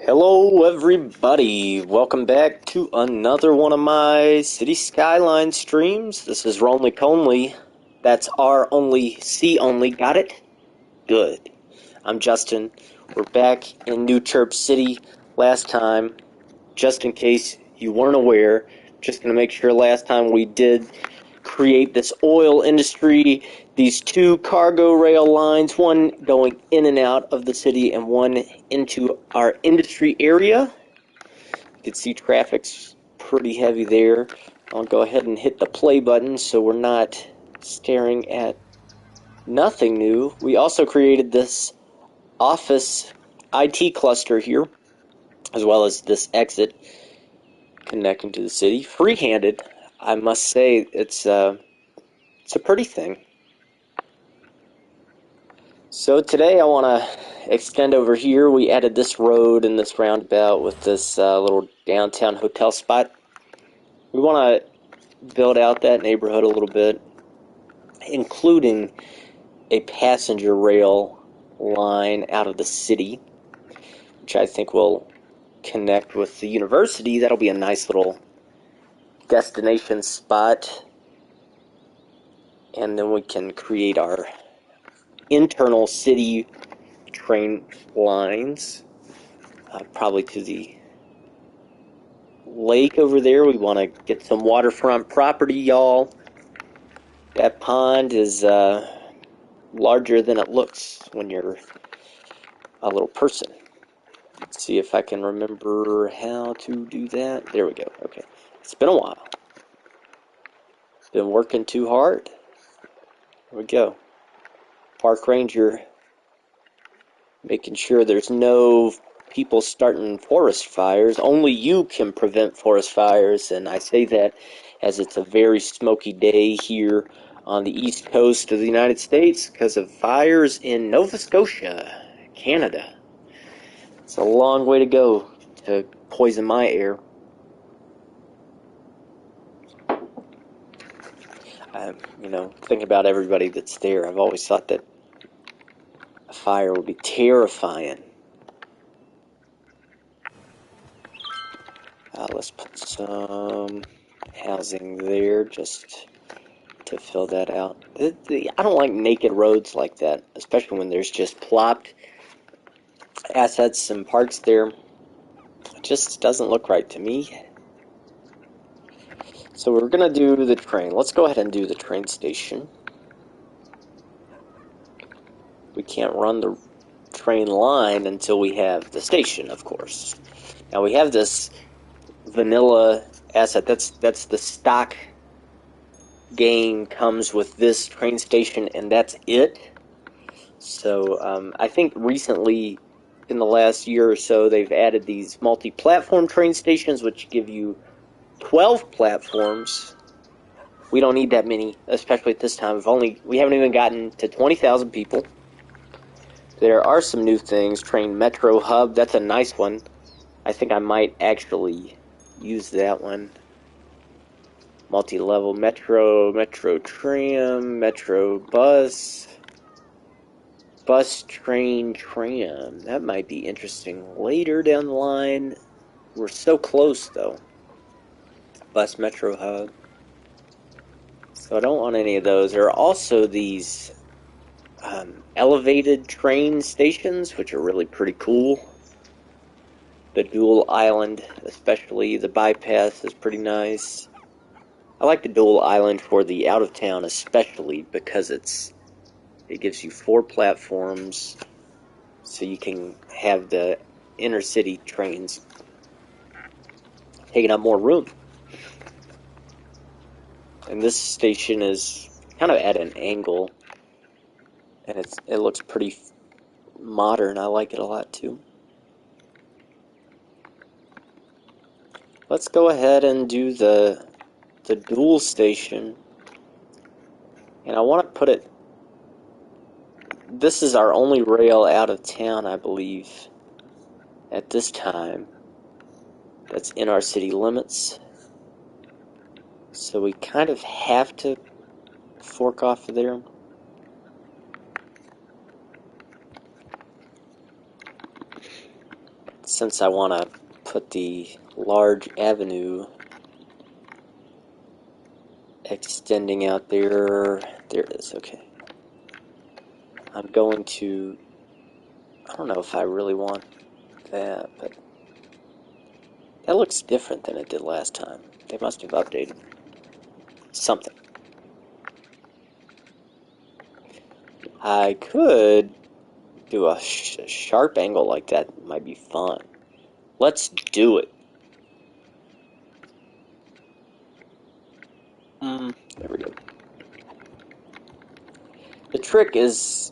Hello everybody, welcome back to another one of my City Skyline streams. This is Ronly Conley, that's R only, C only, got it? Good. I'm Justin, we're back in New Chirp City. Last time, just in case you weren't aware, just going to make sure last time we did create this oil industry, these two cargo rail lines, one going in and out of the city and one into our industry area. You can see traffic's pretty heavy there. I'll go ahead and hit the play button so we're not staring at nothing new. We also created this office IT cluster here, as well as this exit connecting to the city. Free-handed, I must say, it's a pretty thing. So today I want to extend over here. We added this road and this roundabout with this little downtown hotel spot. We want to build out that neighborhood a little bit, including a passenger rail line out of the city, which I think will connect with the university. That'll be a nice little destination spot. And then we can create our internal city train lines, probably to the lake over there. We want to get some waterfront property, y'all. That pond is larger than it looks when you're a little person. Let's see if I can remember how to do that. There we go. Okay. It's been a while. Been working too hard. There we go. Park ranger making sure there's no people starting forest fires. Only you can prevent forest fires, and I say that as it's a very smoky day here on the east coast of the United States because of fires in Nova Scotia, Canada. It's a long way to go to poison my air. Think about everybody that's there. I've always thought that a fire would be terrifying. Let's put some housing there just to fill that out. I don't like naked roads like that, especially when there's just plopped assets and parks there. It just doesn't look right to me. So we're going to do the train. Let's go ahead and do the train station. We can't run the train line until we have the station, of course. Now we have this vanilla asset. That's the stock game comes with this train station, and that's it. So I think recently, in the last year or so, they've added these multi-platform train stations, which give you 12 platforms. We don't need that many, especially at this time. We haven't even gotten to 20,000 people. There are some new things. Train Metro Hub, that's a nice one. I think I might actually use that one. Multi-level Metro, Metro Tram, Metro Bus, Bus Train Tram. That might be interesting later down the line. We're so close, though. Bus Metro Hub. So I don't want any of those. There are also these elevated train stations, which are really pretty cool. The dual island, especially the bypass, is pretty nice. I like the dual island for the out of town, especially because it gives you 4 platforms, so you can have the inner city trains taking up more room. And this station is kind of at an angle, and it looks pretty modern. I like it a lot too. Let's go ahead and do the dual station, and I want to put it. This is our only rail out of town, I believe, at this time. That's in our city limits. So we kind of have to fork off of there. since I want to put the large avenue extending out there, there it is, okay. I'm going to, I don't know if I really want that, but that looks different than it did last time. They must have updated something. I could do a sharp angle like that. It might be fun. Let's do it. There we go. The trick is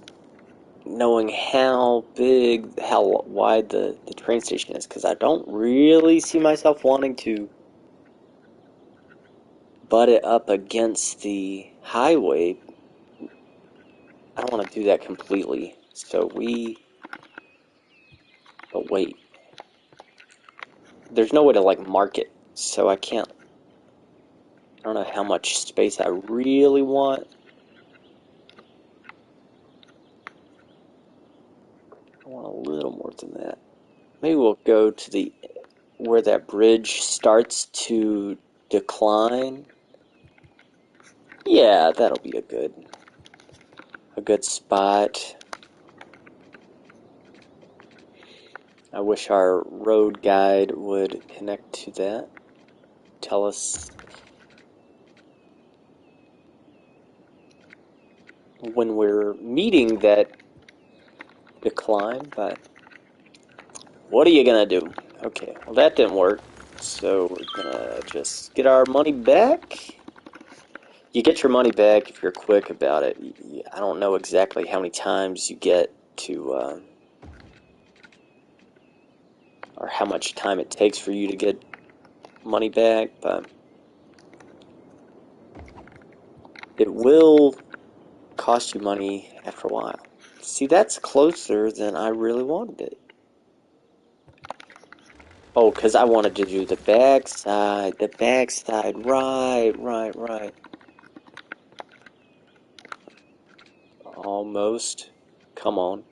knowing how big, how wide the train station is, because I don't really see myself wanting to butt it up against the highway. I don't want to do that completely. So but wait. There's no way to like mark it, so I can't. I don't know how much space I really want. I want a little more than that. Maybe we'll go to where that bridge starts to decline. Yeah, that'll be a good spot. I wish our road guide would connect to that. Tell us when we're meeting that decline, but what are you gonna do? Okay, well that didn't work, so we're gonna just get our money back. You get your money back if you're quick about it. I don't know exactly how many times you get to, or how much time it takes for you to get money back, but it will cost you money after a while. See, that's closer than I really wanted it. Oh, because I wanted to do the backside, right. Almost. Come on.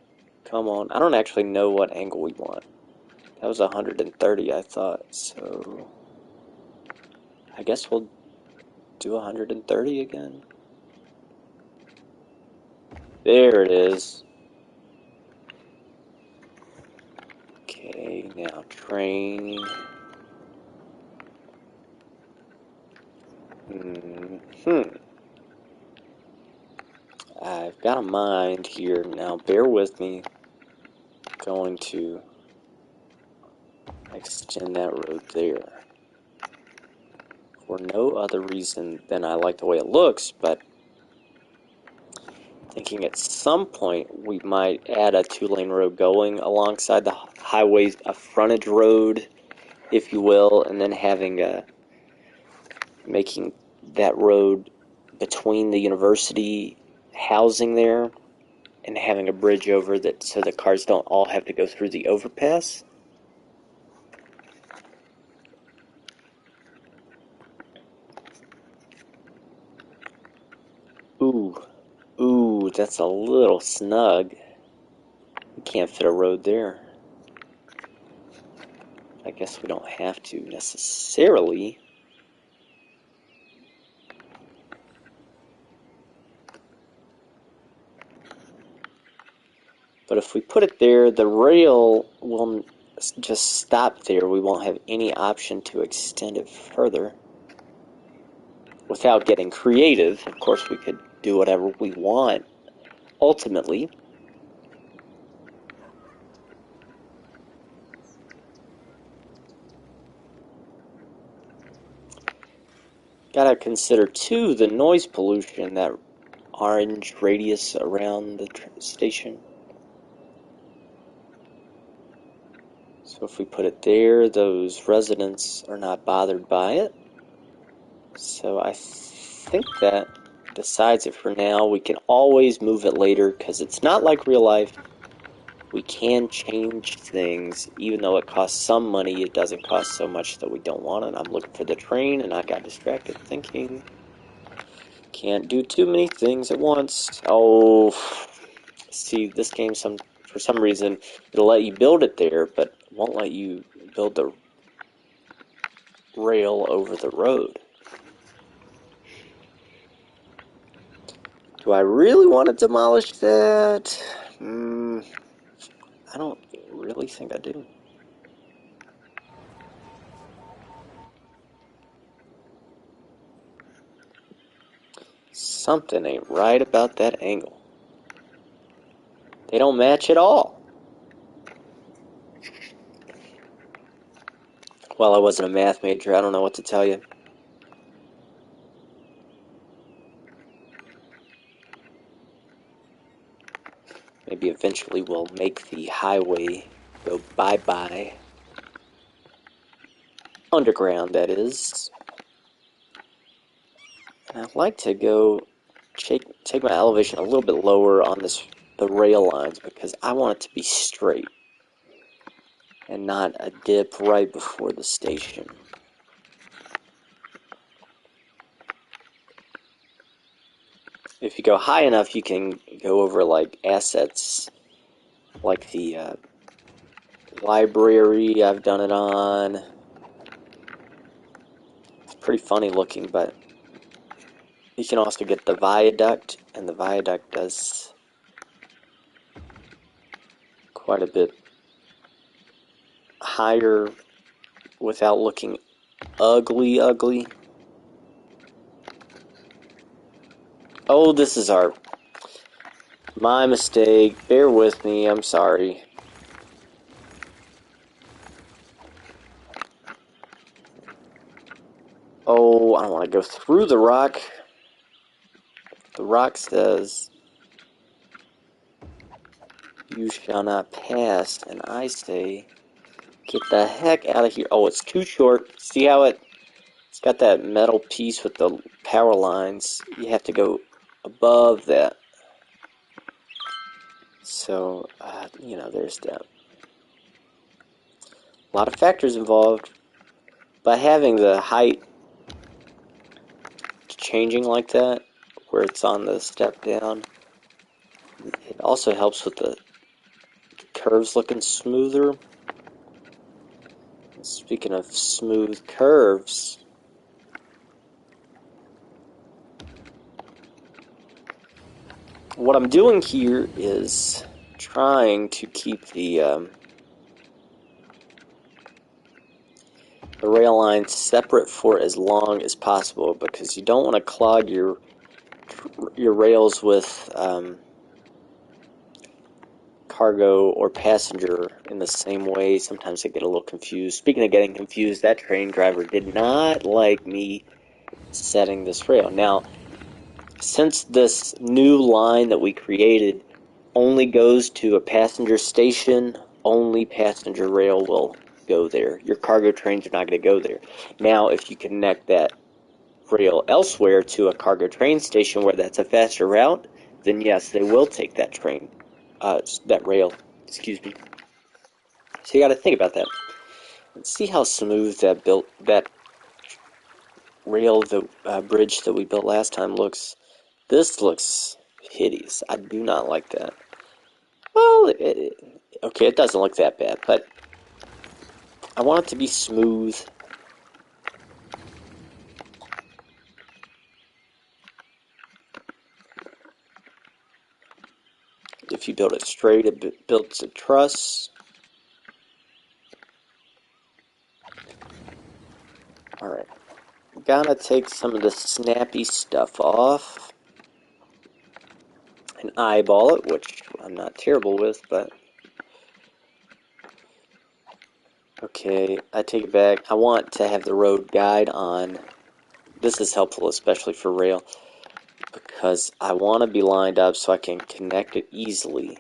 I don't actually know what angle we want. That was 130, I thought, so I guess we'll do 130 again. There it is. Okay, now train. I've got a mind here. Now, bear with me. I'm going to extend that road there. For no other reason than I like the way it looks, but thinking at some point we might add a two-lane road going alongside the highway, a frontage road, if you will, and then making that road between the university housing there and having a bridge over that so the cars don't all have to go through the overpass. Ooh, that's a little snug. We can't fit a road there. I guess we don't have to necessarily. But if we put it there, the rail will just stop there. We won't have any option to extend it further. Without getting creative, of course, we could do whatever we want, ultimately. Gotta consider, too, the noise pollution, that orange radius around the station. So if we put it there, those residents are not bothered by it. So I think that decides it for now. We can always move it later because it's not like real life. We can change things, even though it costs some money. It doesn't cost so much that we don't want it. I'm looking for the train, and I got distracted thinking. Can't do too many things at once. Oh, see, this game For some reason, it'll let you build it there, but won't let you build the rail over the road. Do I really want to demolish that? I don't really think I do. Something ain't right about that angle. They don't match at all. Well, I wasn't a math major. I don't know what to tell you. Maybe eventually we'll make the highway go bye-bye. Underground, that is. And I'd like to go take my elevation a little bit lower on the rail lines because I want it to be straight and not a dip right before the station. If you go high enough, you can go over like assets like the library I've done it on. It's pretty funny looking, but you can also get the viaduct, and the viaduct does quite a bit higher without looking ugly. Oh, this is my mistake. Bear with me, I'm sorry. Oh, I don't want to go through the rock. The rock says, "You shall not pass," and I say, "Get the heck out of here." Oh, it's too short. See how it's got that metal piece with the power lines. You have to go above that. So, there's that. A lot of factors involved. By having the height changing like that, where it's on the step down, it also helps with the curves looking smoother. Speaking of smooth curves, what I'm doing here is trying to keep the rail lines separate for as long as possible because you don't want to clog your rails with cargo or passenger in the same way. Sometimes they get a little confused. Speaking of getting confused, that train driver did not like me setting this rail. Now, since this new line that we created only goes to a passenger station, only passenger rail will go there. Your cargo trains are not going to go there. Now, if you connect that rail elsewhere to a cargo train station where that's a faster route, then yes, they will take that train, that rail, excuse me. So you got to think about that. Let's see how smooth that rail, the bridge that we built last time looks. This looks hideous. I do not like that. Well, okay, it doesn't look that bad, but I want it to be smooth. If you build it straight, it builds a truss. Alright. Gotta take some of the snappy stuff off and eyeball it, which I'm not terrible with, but okay, I take it back. I want to have the road guide on. This is helpful, especially for rail, because I want to be lined up so I can connect it easily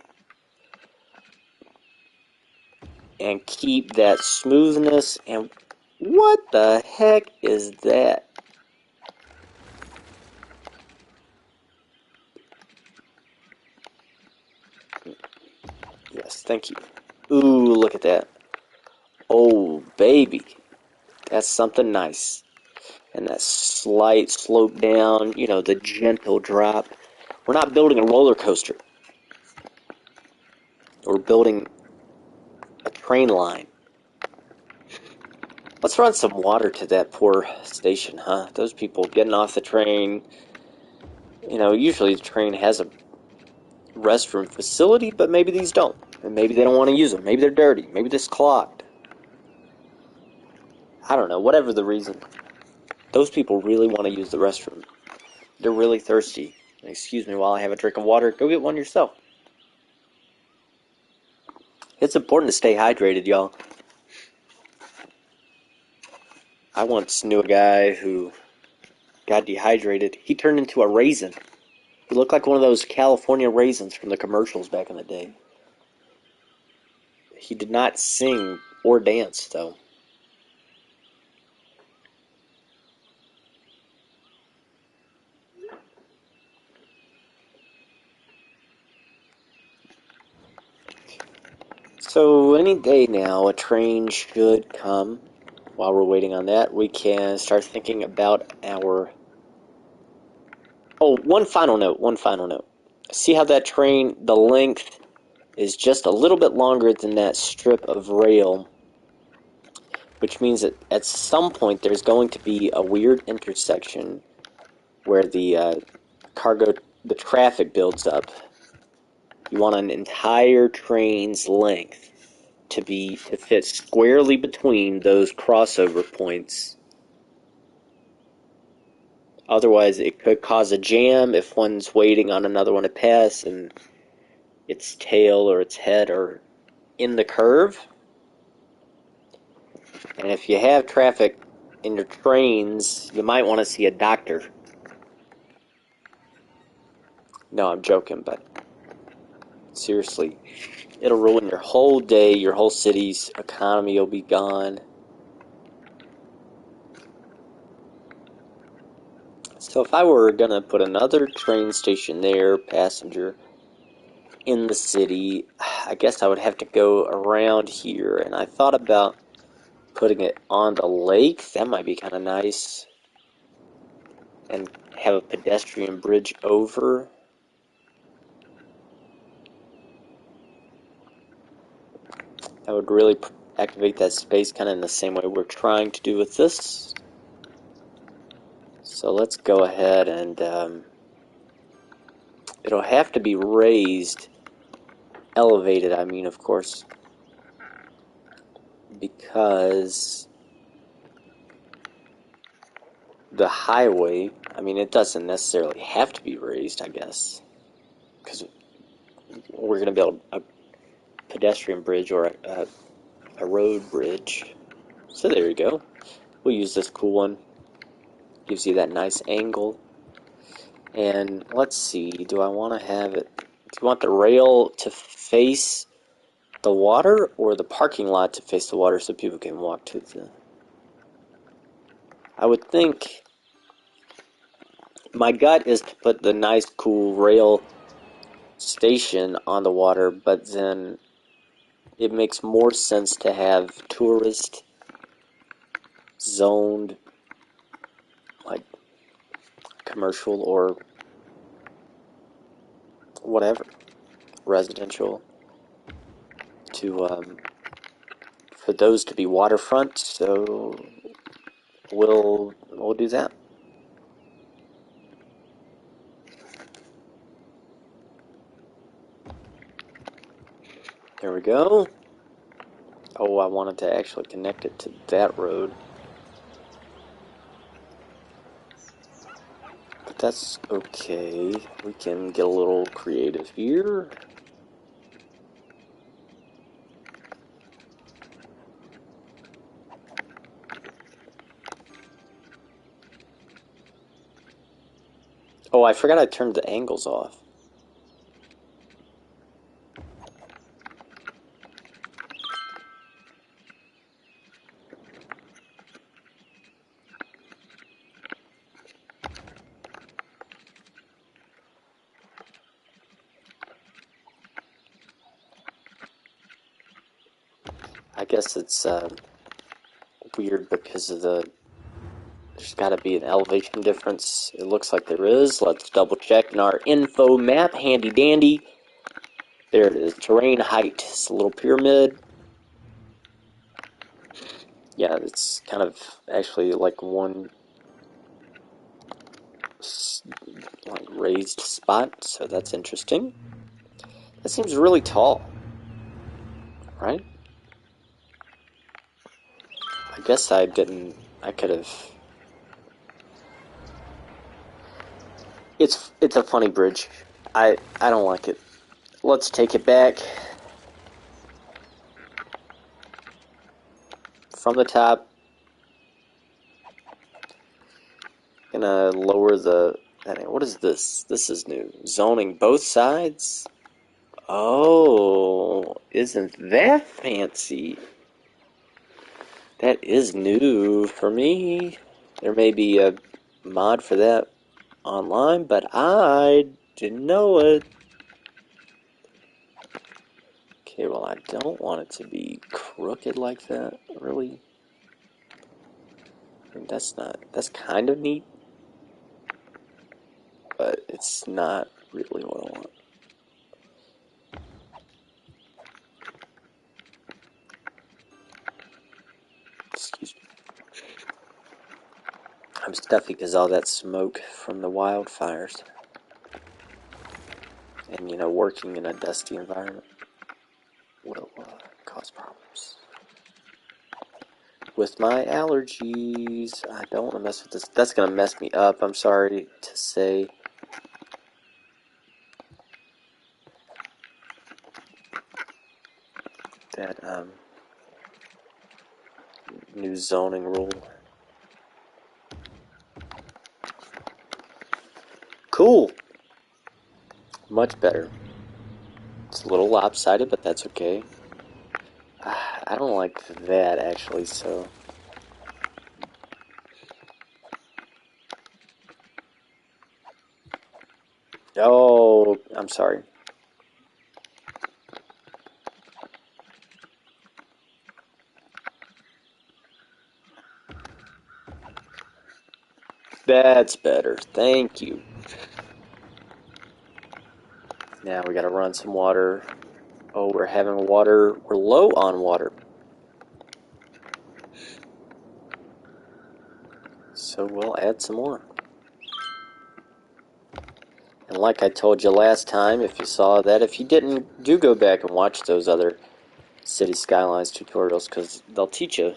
and keep that smoothness. And what the heck is that? Yes, thank you. Ooh, look at that. Oh, baby. That's something nice. And that slight slope down, the gentle drop. We're not building a roller coaster. We're building a train line. Let's run some water to that poor station, huh? Those people getting off the train. You know, usually the train has a restroom facility, but maybe these don't. And maybe they don't want to use them. Maybe they're dirty. Maybe they're clogged. I don't know. Whatever the reason. Those people really want to use the restroom. They're really thirsty. Excuse me while I have a drink of water. Go get one yourself. It's important to stay hydrated, y'all. I once knew a guy who got dehydrated. He turned into a raisin. He looked like one of those California raisins from the commercials back in the day. He did not sing or dance, though. So any day now, a train should come. While we're waiting on that, we can start thinking about our... Oh, one final note. See how that train, the length is just a little bit longer than that strip of rail, which means that at some point there's going to be a weird intersection where the traffic builds up. You want an entire train's length to fit squarely between those crossover points. Otherwise, it could cause a jam if one's waiting on another one to pass and its tail or its head are in the curve. And if you have traffic in your trains, you might want to see a doctor. No, I'm joking, but seriously, it'll ruin your whole day, your whole city's economy will be gone. So if I were going to put another train station there, passenger, in the city, I guess I would have to go around here. And I thought about putting it on the lake. That might be kind of nice. And have a pedestrian bridge over. That would really activate that space kind of in the same way we're trying to do with this. So let's go ahead and it'll have to be raised, elevated, I mean, of course, because the highway, I mean, it doesn't necessarily have to be raised, I guess, because we're going to build a pedestrian bridge or a road bridge. So there you go. We'll use this cool one. Gives you that nice angle. And let's see, do I want to have it, do you want the rail to face the water or the parking lot to face the water so people can walk to the... I would think, my gut is to put the nice cool rail station on the water, but then it makes more sense to have tourist zoned, like commercial or whatever, residential, to for those to be waterfront. So we'll do that. There we go. Oh, I wanted to actually connect it to that road. But that's okay. We can get a little creative here. Oh, I forgot I turned the angles off. I guess it's weird because of there's got to be an elevation difference. It looks like there is. Let's double check in our info map. Handy dandy. There it is. Terrain height. It's a little pyramid. Yeah, it's kind of actually like one like raised spot, so that's interesting. That seems really tall, right? I guess I didn't. I could have. It's a funny bridge. I don't like it. Let's take it back from the top. Gonna lower the. What is this? This is new. Zoning both sides. Oh, isn't that fancy? That is new for me. There may be a mod for that online, but I didn't know it. Okay, well, I don't want it to be crooked like that, really. I mean, that's kind of neat, but it's not really what I want. Excuse me. I'm stuffy because all that smoke from the wildfires. And, you know, working in a dusty environment will cause problems. With my allergies, I don't want to mess with this. That's going to mess me up, I'm sorry to say. That, new zoning rule. Cool! Much better. It's a little lopsided, but that's okay. I don't like that, actually, so... Oh, I'm sorry. That's better. Thank you. Now we gotta run some water. Oh, we're having water. We're low on water. So we'll add some more. And like I told you last time, if you saw that, if you didn't, do go back and watch those other City Skylines tutorials, because they'll teach you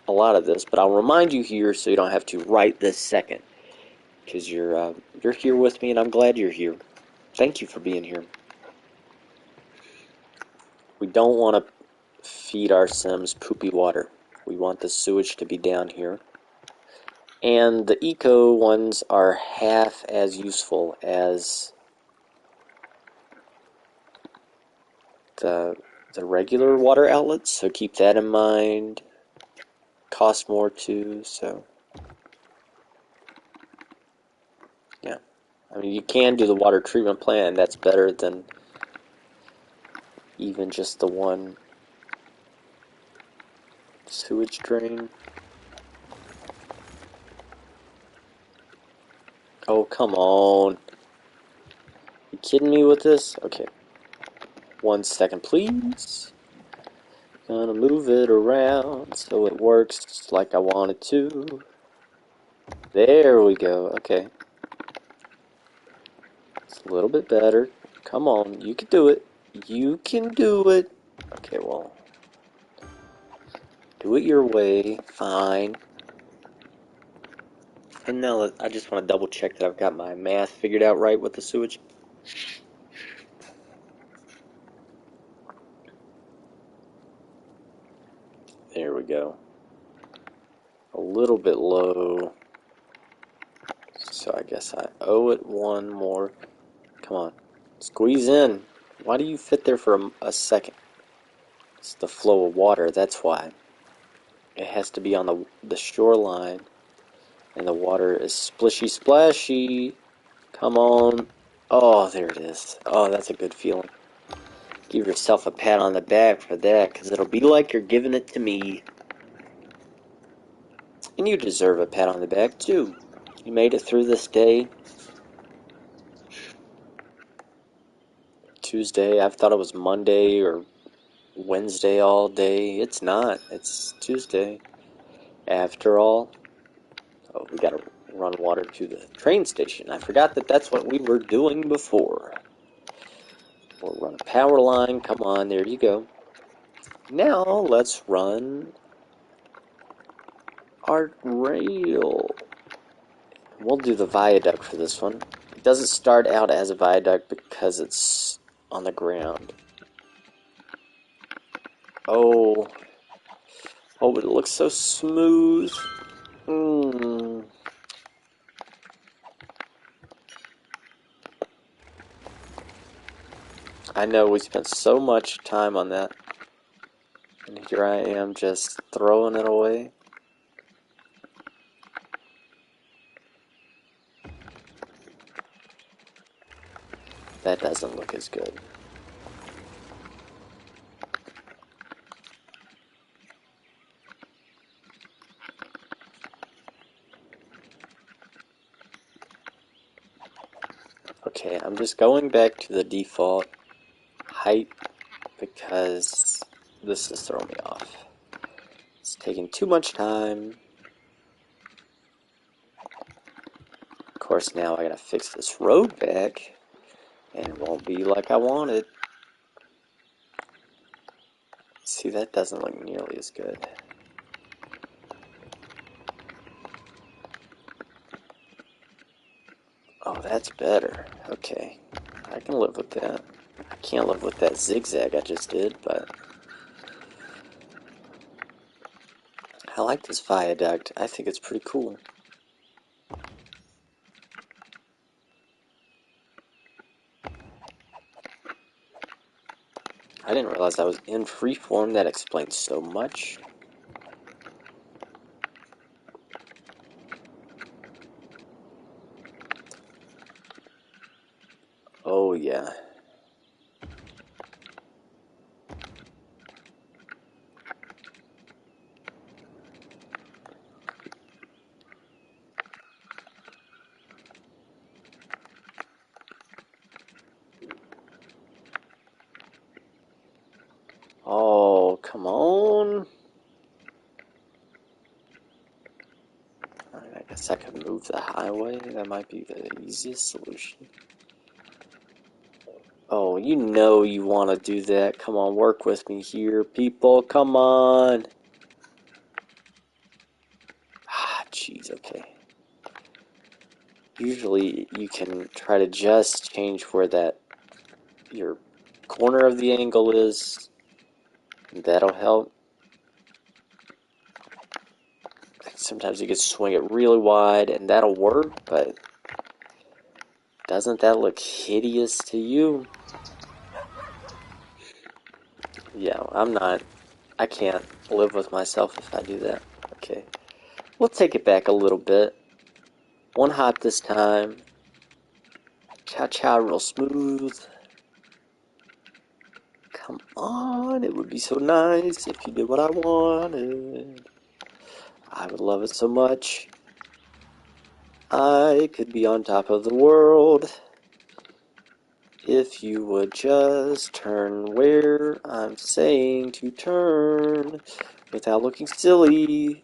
a lot of this. But I'll remind you here so you don't have to right this second, because you're here with me, and I'm glad you're here. Thank you for being here. We don't want to feed our Sims poopy water. We want the sewage to be down here. And the eco ones are half as useful as the regular water outlets, so keep that in mind. Cost more too, so yeah. I mean, you can do the water treatment plant, and that's better than even just the one sewage drain. Oh, come on. You kidding me with this? Okay. 1 second, please. Gonna move it around so it works like I want it to. There we go. Okay. It's a little bit better. Come on. You can do it. You can do it. Okay, well. Do it your way. Fine. And now I just want to double check that I've got my math figured out right with the sewage. There we go. A little bit low. So I guess I owe it one more. Come on. Squeeze in. Why do you fit there for a second? It's the flow of water, that's why. It has to be on the shoreline. And the water is splishy splashy. Come on. Oh, there it is. Oh, that's a good feeling. Give yourself a pat on the back for that, because it'll be like you're giving it to me. And you deserve a pat on the back, too. You made it through this day. Tuesday. I thought it was Monday or Wednesday all day. It's not. It's Tuesday. After all. Oh, we gotta run water to the train station. I forgot that that's what we were doing before. We'll run a power line. Come on, there you go. Now let's run our rail. We'll do the viaduct for this one. It doesn't start out as a viaduct because it's on the ground. Oh, but it looks so smooth. I know we spent so much time on that. And here I am just throwing it away. That doesn't look as good. Okay, I'm just going back to the default height because this is throwing me off. It's taking too much time. Of course, now I gotta fix this road back, and it won't be like I wanted. See, that doesn't look nearly as good. Oh, that's better. Okay, I can live with that. I can't live with that zigzag I just did, but I like this viaduct. I think it's pretty cool. I didn't realize I was in freeform. That explains so much. Oh, yeah. Oh, come on. I guess I could move the highway. That might be the easiest solution. Oh, you know you want to do that. Come on, work with me here, people. Come on. Ah, jeez, okay. Usually you can try to just change where that your corner of the angle is. That'll help. Sometimes you can swing it really wide and that'll work, but doesn't that look hideous to you? Yeah, I can't live with myself if I do that. Okay, we'll take it back a little bit. One hop this time. Cha-cha real smooth. Come on, it would be so nice if you did what I wanted. I would love it so much. I could be on top of the world if you would just turn where I'm saying to turn without looking silly.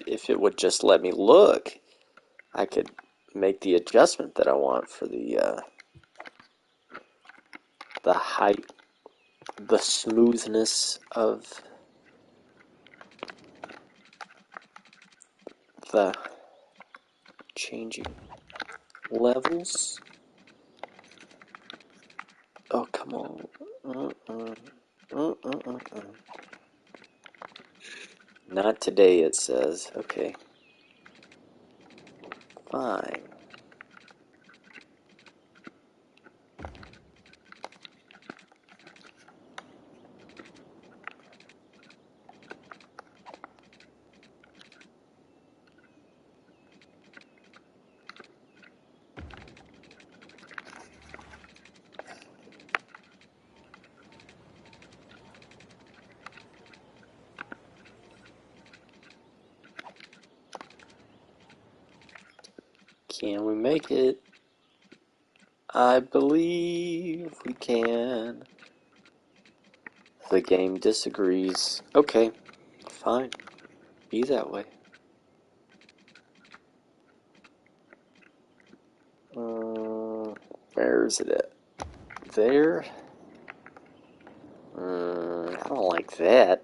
If it would just let me look, I could make the adjustment that I want for the height, the smoothness of the changing levels. Oh, come on. Not today, it says. Okay. Fine. Can we make it? I believe we can. The game disagrees. Okay, fine. Be that way. Where is it at? There? I don't like that.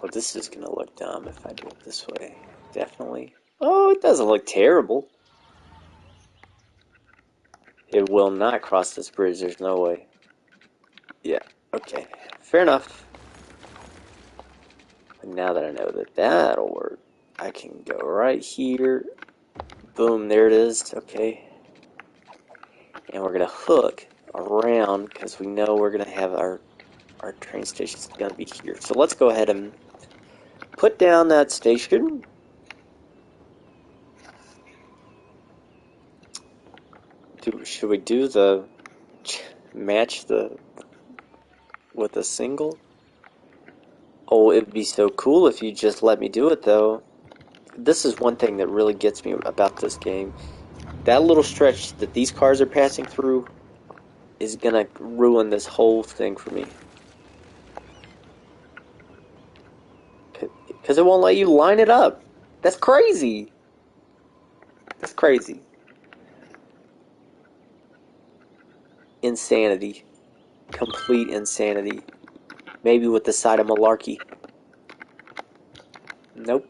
Well, this is gonna look dumb if I do it this way. Definitely. Oh, it doesn't look terrible. It will not cross this bridge, there's no way. Yeah, okay. Fair enough. And now that I know that that'll work, I can go right here. Boom, there it is. Okay. And we're going to hook around because we know we're going to have our train station's going to be here. So let's go ahead and put down that station. Should we do the match with a single? Oh, it'd be so cool if you just let me do it, though. This is one thing that really gets me about this game. That little stretch that these cars are passing through is gonna ruin this whole thing for me. Because it won't let you line it up. That's crazy. That's crazy. Insanity. Complete insanity. Maybe with the side of malarkey. Nope.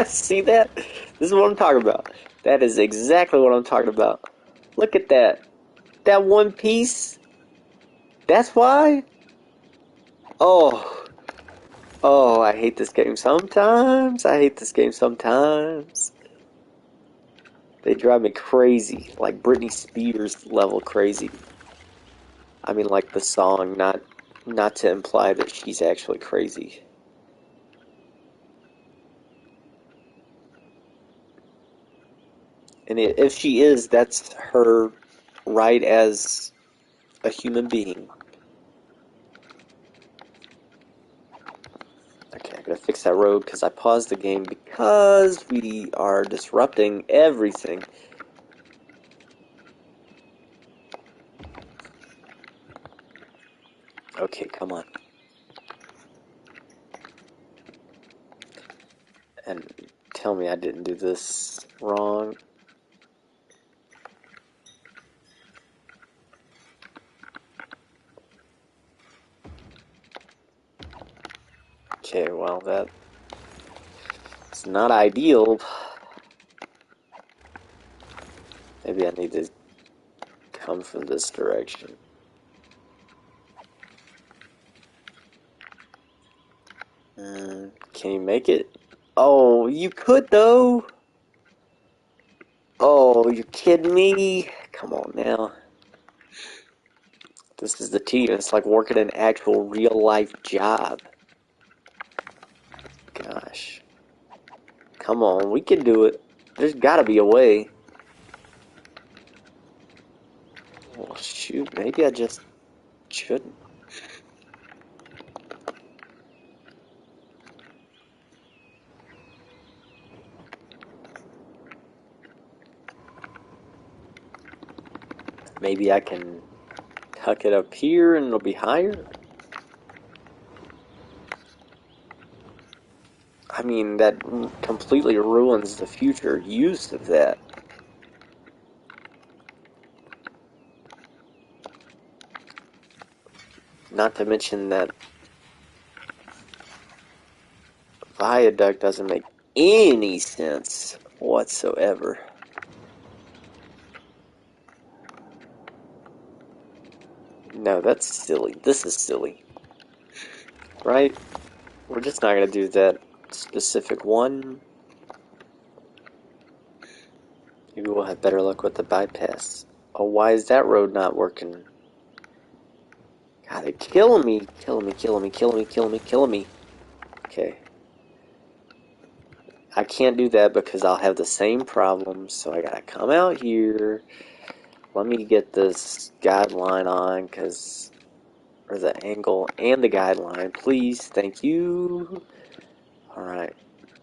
See that? This is what I'm talking about. That is exactly what I'm talking about. Look at that. That one piece. That's why? Oh. Oh, I hate this game sometimes. I hate this game sometimes. They drive me crazy. Like Britney Spears level crazy. I mean like the song, not to imply that she's actually crazy. And if she is, that's her right as a human being. Okay, I gotta fix that road because I paused the game because we are disrupting everything. Okay, come on. And tell me I didn't do this wrong. Okay, well, that's not ideal. Maybe I need to come from this direction. Can you make it? Oh, you could though. Oh, you're kidding me? Come on now. This is the T. It's like working an actual real life job. Gosh. Come on, we can do it. There's gotta be a way. Well, shoot, maybe I just shouldn't. Maybe I can tuck it up here and it'll be higher. I mean, that completely ruins the future use of that. Not to mention that viaduct doesn't make any sense whatsoever. No, that's silly. This is silly. Right? We're just not going to do that specific one. Maybe we'll have better luck with the bypass. Oh, why is that road not working? God, they're killing me. Killing me, killing me, killing me, killing me, killing me. Okay. I can't do that because I'll have the same problem, so I gotta come out here. Let me get this guideline on, because... Or the angle and the guideline, please. Thank you. Alright.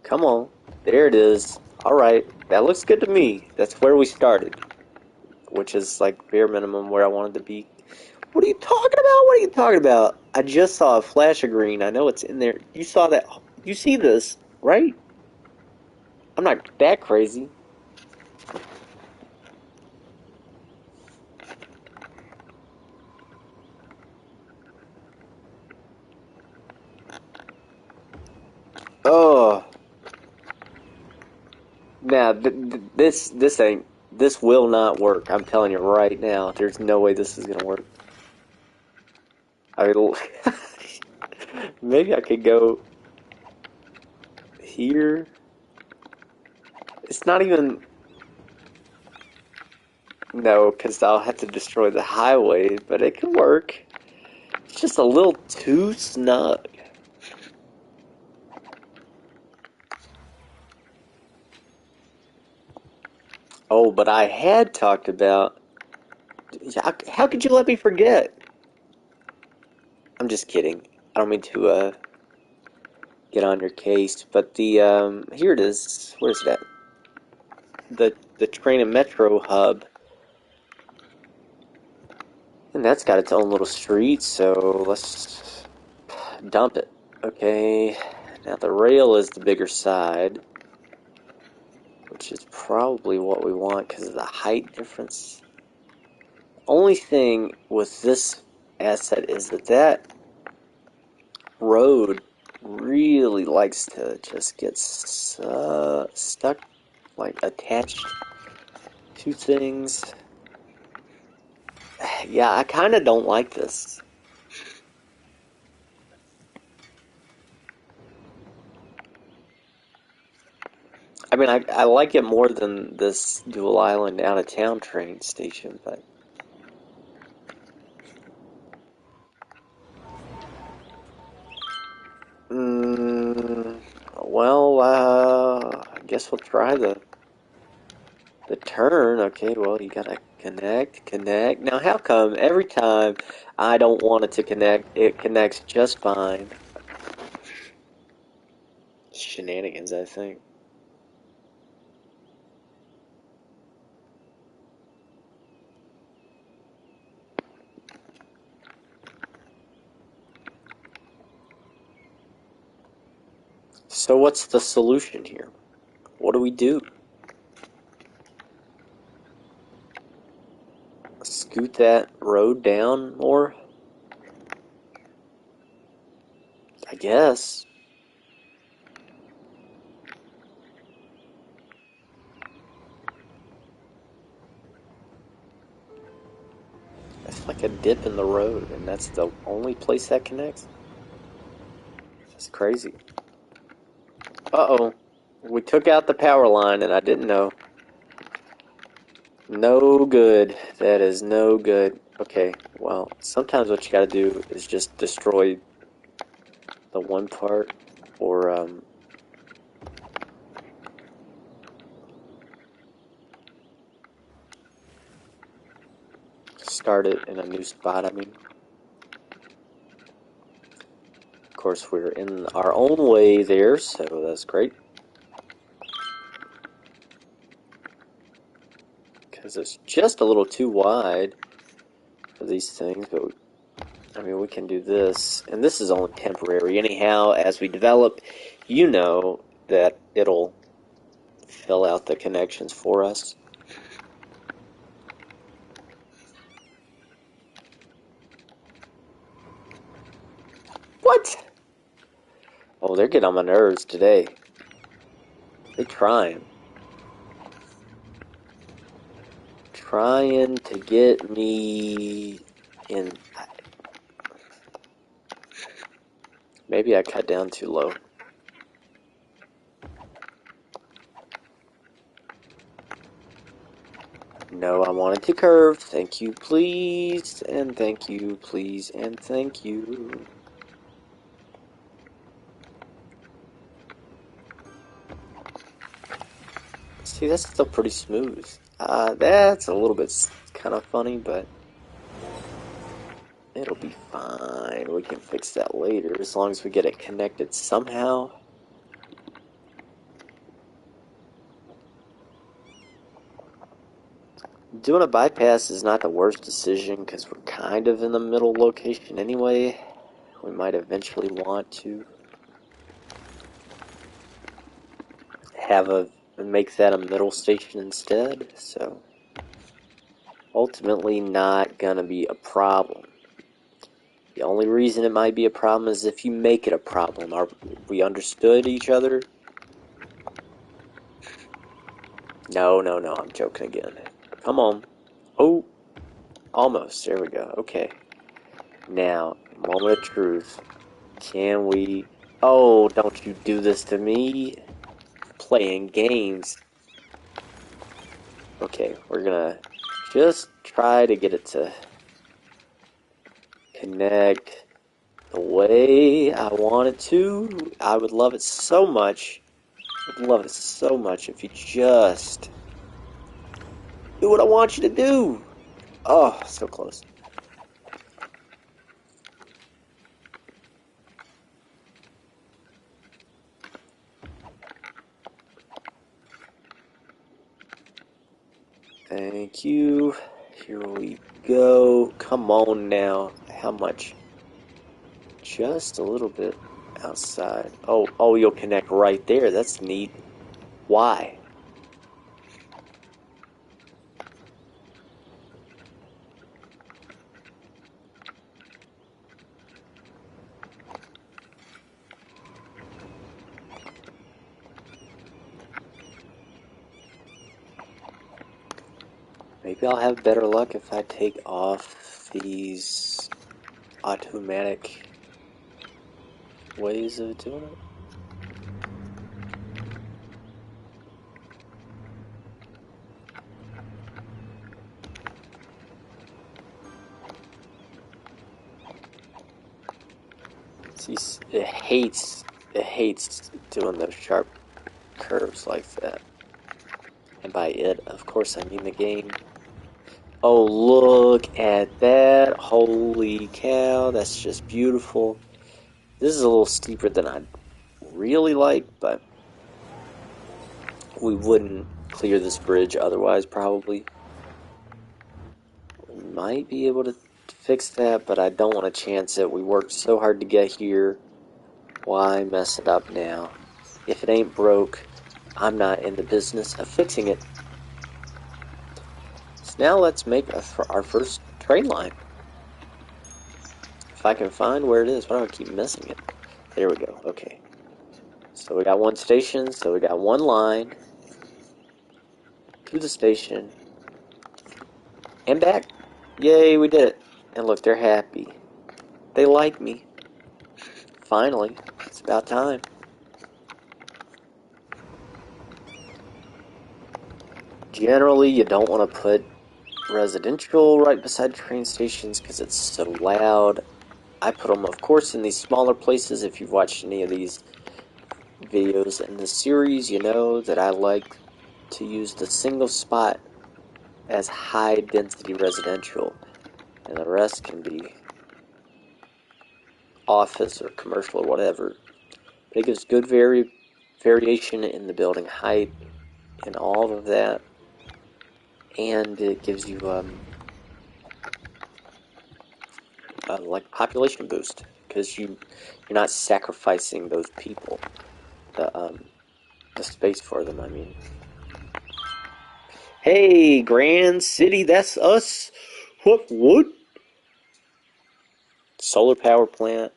Come on. There it is. Alright. That looks good to me. That's where we started. Which is like bare minimum where I wanted to be. What are you talking about? What are you talking about? I just saw a flash of green. I know it's in there. You saw that. You see this, right? I'm not that crazy. Oh. Now, this will not work. I'm telling you right now. There's no way this is gonna work. I mean, maybe I could go here. It's not even... No, because I'll have to destroy the highway, but it could work. It's just a little too snug. Oh, but I had talked about... How could you let me forget? I'm just kidding. I don't mean to get on your case, but the here it is. Where's that? The train and metro hub, and that's got its own little street. So let's dump it. Okay. Now the rail is the bigger side, which is probably what we want because of the height difference. Only thing with this asset is that road really likes to just get stuck, like attached to things. Yeah, I kind of don't like this. I mean, I like it more than this dual island out of town train station, but well, I guess we'll try the turn. Okay, well, you gotta connect. Now, how come every time I don't want it to connect, it connects just fine? Shenanigans, I think. So what's the solution here? What do we do? Scoot that road down more? I guess. It's like a dip in the road, and that's the only place that connects? That's crazy. Uh-oh. We took out the power line, and I didn't know. No good. That is no good. Okay, well, sometimes what you gotta do is just destroy the one part, or, start it in a new spot, I mean. Of course, we're in our own way there, so that's great. Because it's just a little too wide for these things, but I mean, we can do this, and this is only temporary. Anyhow, as we develop, you know that it'll fill out the connections for us. What? Oh, they're getting on my nerves today. They're trying. Trying to get me in. Maybe I cut down too low. No, I wanted to curve. Thank you, please. And thank you, please. And thank you. See, that's still pretty smooth. That's a little bit kind of funny, but it'll be fine. We can fix that later as long as we get it connected somehow. Doing a bypass is not the worst decision because we're kind of in the middle location anyway. We might eventually want to make that a middle station instead, so ultimately not gonna be a problem. The only reason it might be a problem is if you make it a problem. Are we understood each other? No, I'm joking again. Come on. Oh, almost. There we go. Okay. Now, moment of truth. Can we... Oh, don't you do this to me. Playing games. Okay, we're gonna just try to get it to connect the way I want it to. I would love it so much. I'd love it so much if you just do what I want you to do. Oh, so close. Thank you. Here we go. Come on now. How much? Just a little bit outside. Oh, you'll connect right there. That's neat. Why? Maybe I'll have better luck if I take off these automatic ways of doing it. See, it hates doing those sharp curves like that. And by it, of course, I mean the game. Oh, look at that. Holy cow, that's just beautiful. This is a little steeper than I'd really like, but we wouldn't clear this bridge otherwise, probably. We might be able to fix that, but I don't want to chance it. We worked so hard to get here. Why mess it up now? If it ain't broke, I'm not in the business of fixing it. So now let's make our first train line. If I can find where it is, why do I keep missing it? There we go, okay. So we got one station, so we got one line to the station and back. Yay, we did it. And look, they're happy. They like me. Finally, it's about time. Generally, you don't want to put residential right beside train stations because it's so loud. I put them, of course, in these smaller places. If you've watched any of these videos in the series, you know that I like to use the single spot as high density residential, and the rest can be office or commercial or whatever. But it gives good variation in the building height and all of that, and it gives you like population boost because you're not sacrificing those people, the space for them. I mean, hey, Grand City, that's us. What? Solar power plant,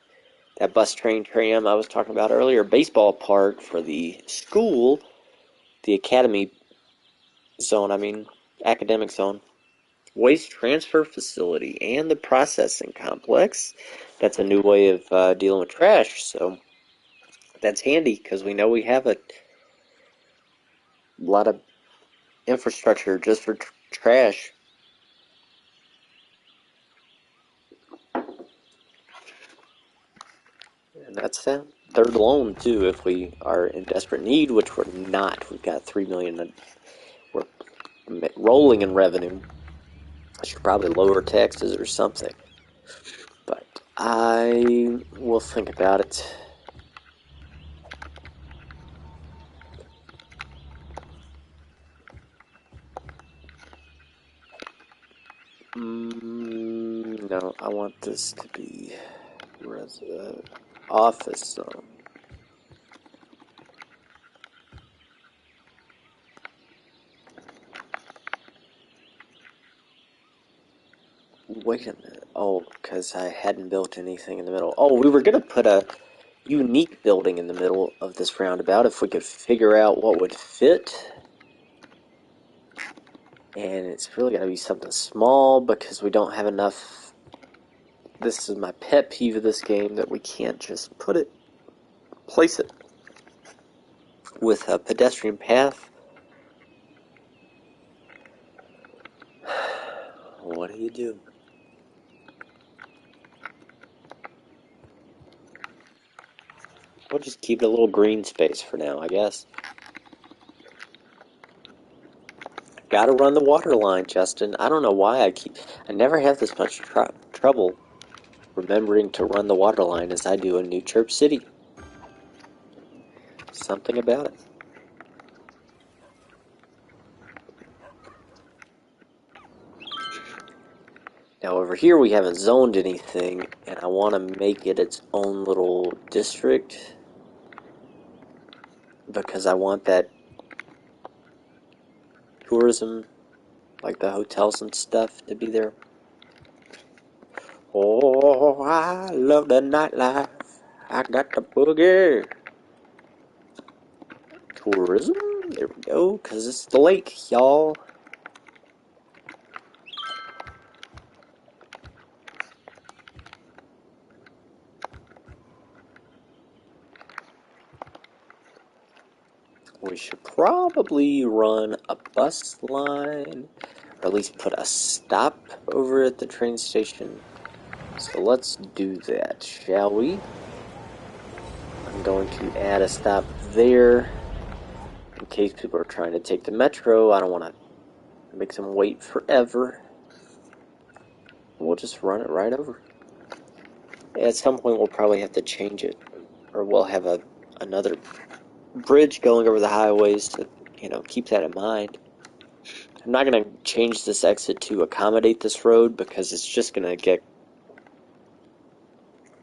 that bus train tram I was talking about earlier, baseball park for the school, the academy zone. I mean, academic zone. Waste transfer facility and the processing complex. That's a new way of dealing with trash, so that's handy because we know we have a lot of infrastructure just for trash. And that's that. Third loan, too, if we are in desperate need, which we're not. We've got $3 million. We're rolling in revenue. I should probably lower taxes or something. But I will think about it. No, I want this to be office zone. Wait a minute. Oh, because I hadn't built anything in the middle. Oh, we were going to put a unique building in the middle of this roundabout if we could figure out what would fit. And it's really got to be something small because we don't have enough. This is my pet peeve of this game, that we can't just place it with a pedestrian path. What do you do? We'll just keep it a little green space for now, I guess. Gotta run the water line, Justin. I don't know why I never have this much trouble remembering to run the water line as I do in New Chirp City. Something about it. Now over here we haven't zoned anything, and I want to make it its own little district because I want that tourism, like the hotels and stuff, to be there. Oh, I love the nightlife. I got the boogie. Tourism? There we go, because it's the lake, y'all. We should probably run a bus line, or at least put a stop over at the train station. So let's do that, shall we? I'm going to add a stop there in case people are trying to take the metro. I don't want to make them wait forever. We'll just run it right over. At some point we'll probably have to change it, or we'll have another bridge going over the highways to, keep that in mind. I'm not going to change this exit to accommodate this road because it's just going to get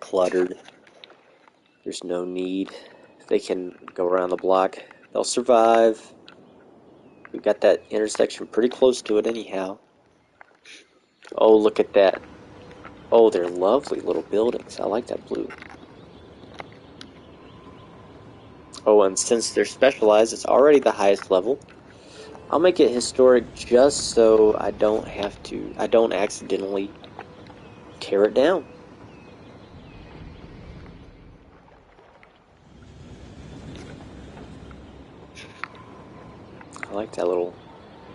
cluttered. There's no need. If they can go around the block, they'll survive. We've got that intersection pretty close to it anyhow. Oh, look at that. Oh, they're lovely little buildings. I like that blue. Oh, and since they're specialized, it's already the highest level. I'll make it historic just so I don't accidentally tear it down. I like that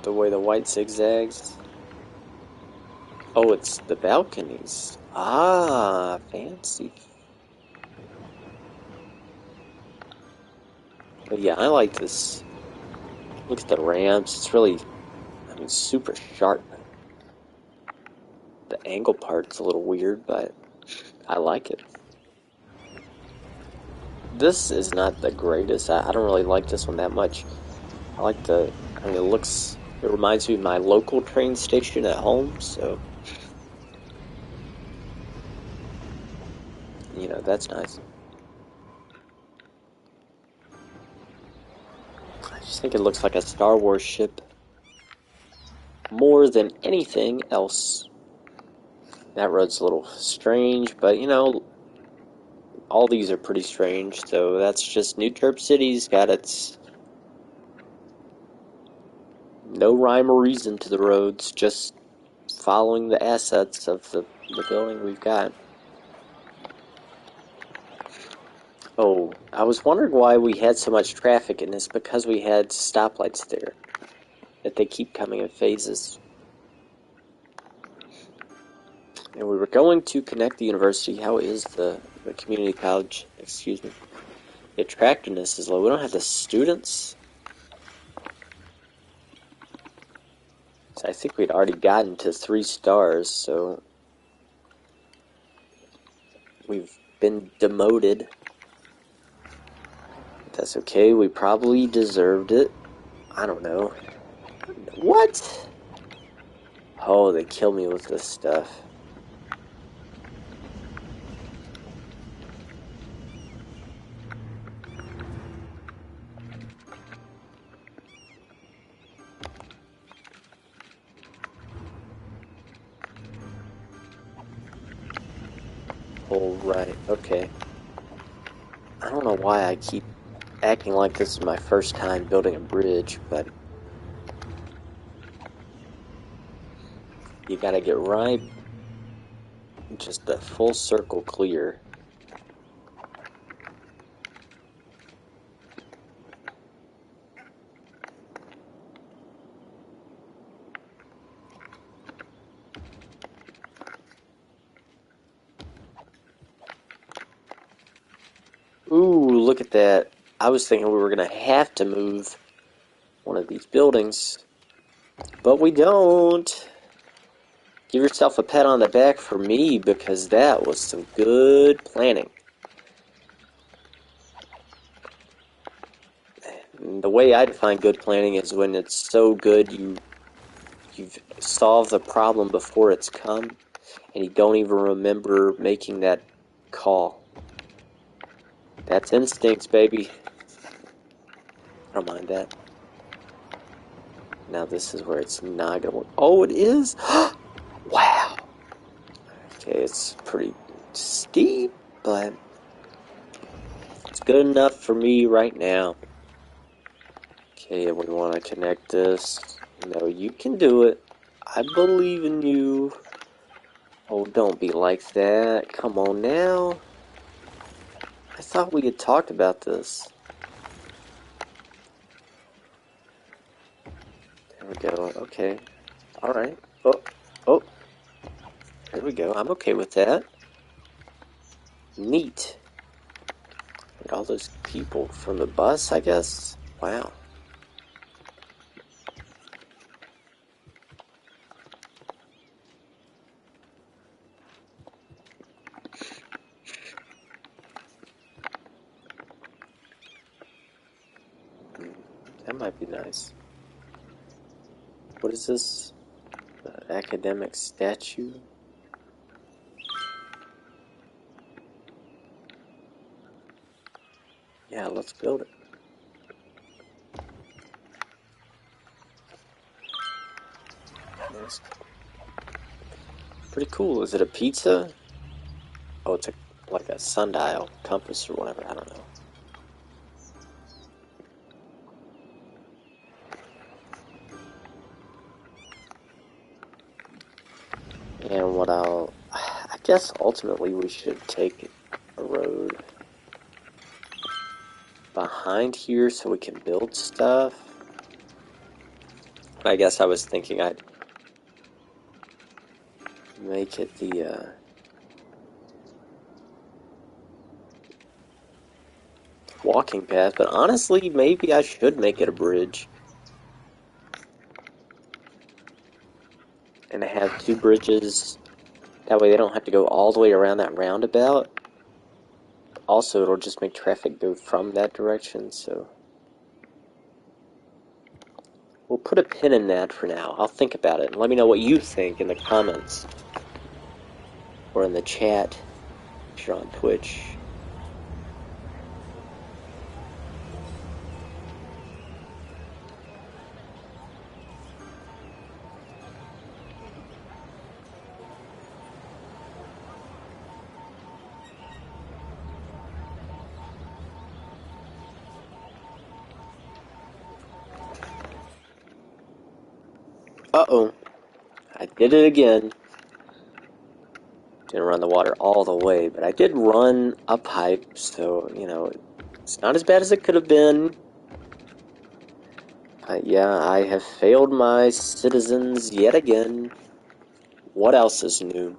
the way the white zigzags. Oh, it's the balconies. Ah, fancy. But yeah, I like this. Look at the ramps. It's really, super sharp. The angle part's a little weird, but I like it. This is not the greatest. I don't really like this one that much. I like it reminds me of my local train station at home, so, that's nice. I just think it looks like a Star Wars ship more than anything else. That road's a little strange, but, all these are pretty strange, so that's just New Chirp City's got its no rhyme or reason to the roads, just following the assets of the building we've got. Oh, I was wondering why we had so much traffic, and it's because we had stoplights there, that they keep coming in phases. And we were going to connect the university. How is the community college? Excuse me. The attractiveness is low. We don't have the students. So I think we'd already gotten to 3 stars, so we've been demoted. That's okay. We probably deserved it. I don't know. What? Oh, they kill me with this stuff. Oh, right. Okay. I don't know why I keep acting like this is my first time building a bridge, but you gotta get right, just the full circle clear. Ooh, look at that. I was thinking we were gonna have to move one of these buildings, but we don't. Give yourself a pat on the back for me, because that was some good planning. And the way I define good planning is when it's so good you've solved the problem before it's come, and you don't even remember making that call. That's instincts, baby. I don't mind that. Now this is where it's not gonna work. Oh, it is? Wow. Okay, it's pretty steep, but it's good enough for me right now. Okay, we want to connect this. No, you can do it. I believe in you. Oh, don't be like that. Come on now. I thought we had talked about this. There we go. Okay. Alright. Oh. Oh. There we go. I'm okay with that. Neat. And all those people from the bus, I guess? Wow. That might be nice. What is this? The academic statue? Yeah, let's build it. Nice. Pretty cool. Is it a pizza? Oh, it's like a sundial, compass, or whatever. I don't know. And I guess ultimately we should take a road behind here so we can build stuff. I guess I was thinking I'd make it the walking path, but honestly, maybe I should make it a bridge. And I have 2 bridges. That way they don't have to go all the way around that roundabout. Also, it'll just make traffic go from that direction, so we'll put a pin in that for now. I'll think about it. Let me know what you think in the comments. Or in the chat, if you're on Twitch. Uh-oh. I did it again. Didn't run the water all the way, but I did run a pipe, so, you know, it's not as bad as it could have been. Yeah, I have failed my citizens yet again. What else is new?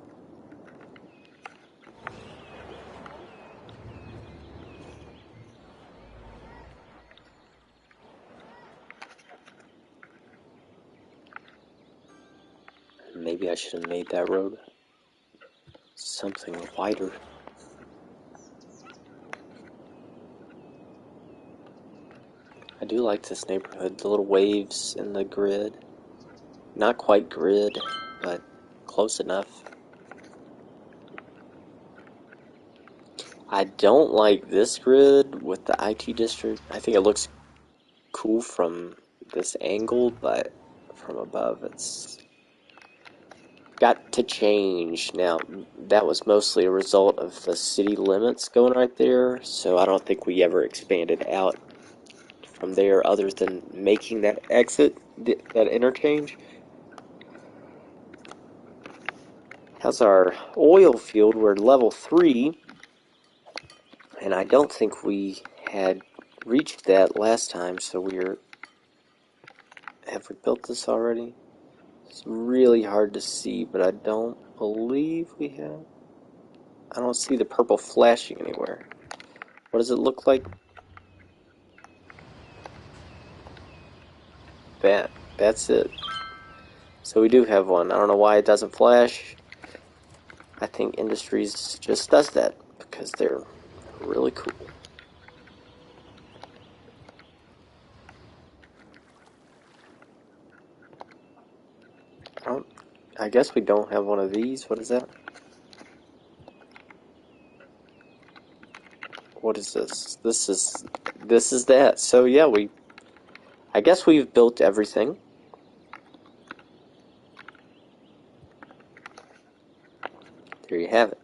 maybe I should have made that road something wider. I do like this neighborhood, the little waves in the grid. Not quite grid, but close enough. I don't like this grid with the IT district. I think it looks cool from this angle, but from above it's got to change. Now, that was mostly a result of the city limits going right there, so I don't think we ever expanded out from there other than making that exit, that interchange. How's our oil field? We're level 3, and I don't think we had reached that last time, so we're... Have we built this already? It's really hard to see, but I don't believe we have. I don't see the purple flashing anywhere. What does it look like? That's it. So we do have one. I don't know why it doesn't flash. I think Industries just does that because they're really cool. I guess we don't have one of these. What is that? What is this? This is that. So yeah, I guess we've built everything. There you have it.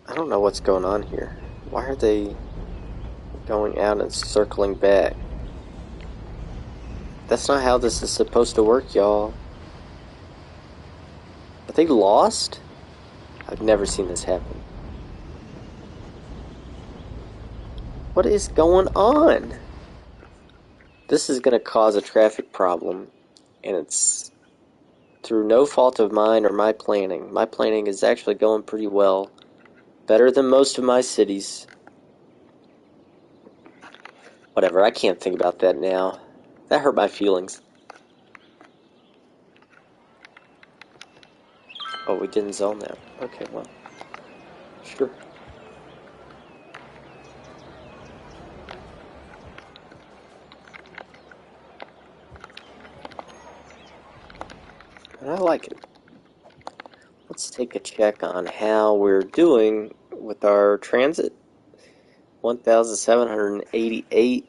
I don't know what's going on here. Why are they going out and circling back? That's not how this is supposed to work, y'all. Are they lost? I've never seen this happen. What is going on? This is going to cause a traffic problem, and it's through no fault of mine or my planning. My planning is actually going pretty well. Better than most of my cities. Whatever, I can't think about that now. That hurt my feelings. Oh, we didn't zone that. Okay, well, sure. And I like it. Let's take a check on how we're doing with our transit. 1,788,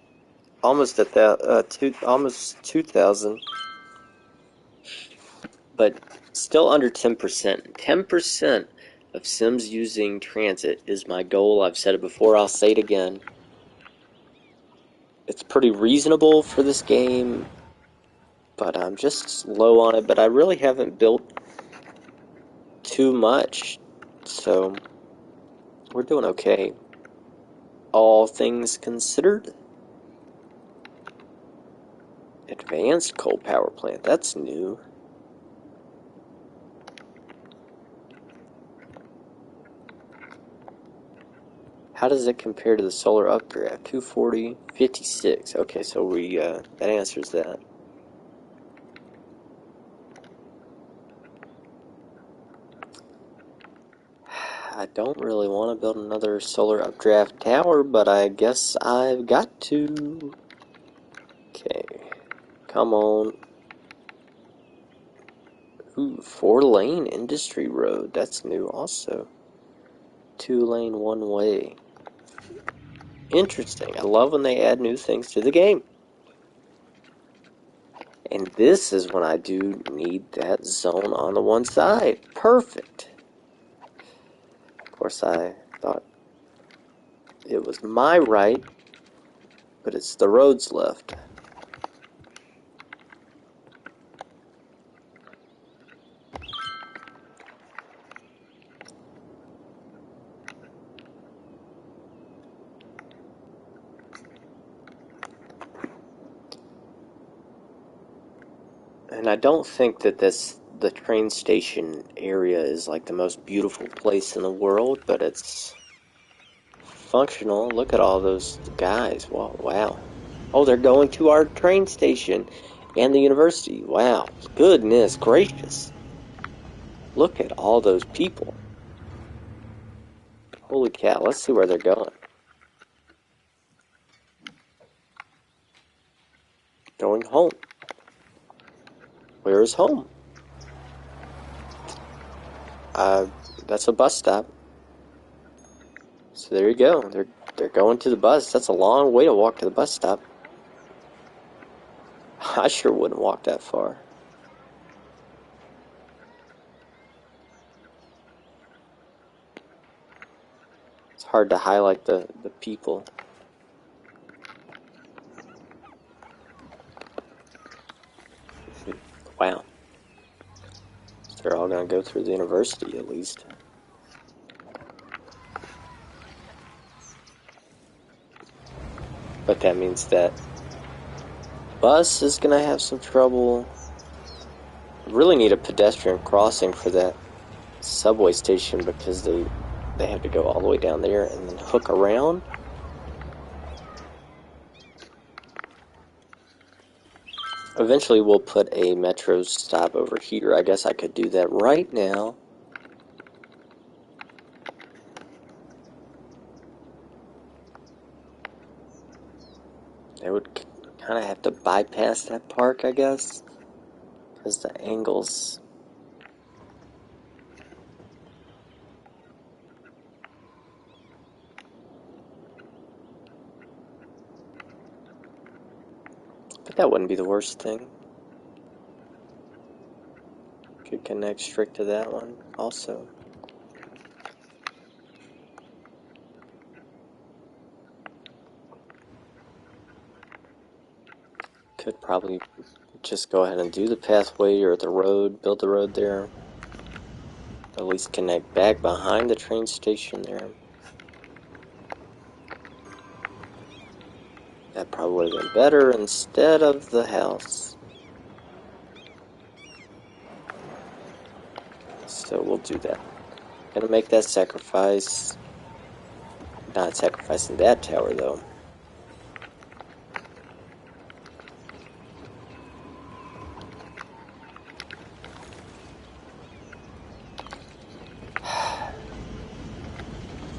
almost at that, almost 2,000, but still under 10%. 10% of Sims using transit is my goal. I've said it before. I'll say it again. It's pretty reasonable for this game, but I'm just low on it. But I really haven't built too much, so we're doing okay. All things considered. Advanced coal power plant, that's new. How does it compare to the solar updraft? 240, 56. Okay, so we that answers that. I don't really want to build another solar updraft tower, but I guess I've got to. Okay, come on. Ooh, 4-lane industry road. That's new also. 2-lane one-way. Interesting. I love when they add new things to the game. And this is when I do need that zone on the one side. Perfect. Of course, I thought it was my right, but it's the road's left. And I don't think that the train station area is like the most beautiful place in the world, but it's functional. Look at all those guys. Wow. Oh, they're going to our train station. And the university. Wow. Goodness gracious. Look at all those people. Holy cow. Let's see where they're going. Going home. Where is home? That's a bus stop. So there you go. They're going to the bus. That's a long way to walk to the bus stop. I sure wouldn't walk that far. It's hard to highlight the people. Wow. They're all going to go through the university at least. But that means that bus is going to have some trouble. Really need a pedestrian crossing for that subway station because they have to go all the way down there and then hook around. Eventually we'll put a metro stop over here. I guess I could do that right now. I would kind of have to bypass that park, I guess, because the angles. But that wouldn't be the worst thing. Could connect straight to that one also. Could probably just go ahead and do the pathway or the road, build the road there. At least connect back behind the train station there. That probably would have been better instead of the house. So we'll do that. Gonna make that sacrifice. Not sacrificing that tower though.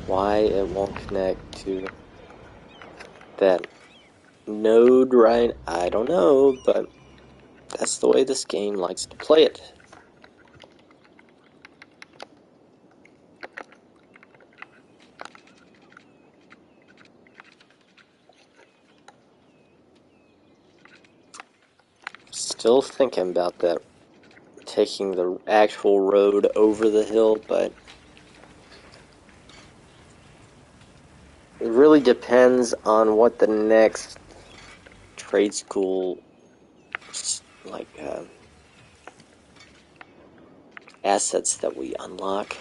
Why it won't connect to that node, right? I don't know, but that's the way this game likes to play it. Still thinking about that, taking the actual road over the hill, but it really depends on what the next trade school assets that we unlock.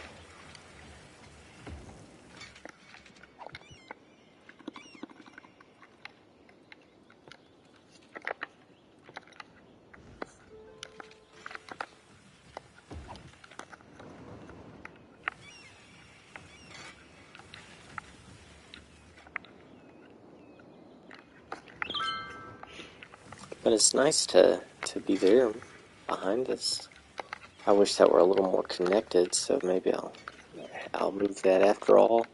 But it's nice to be there behind us. I wish that were a little more connected, so maybe I'll move that after all.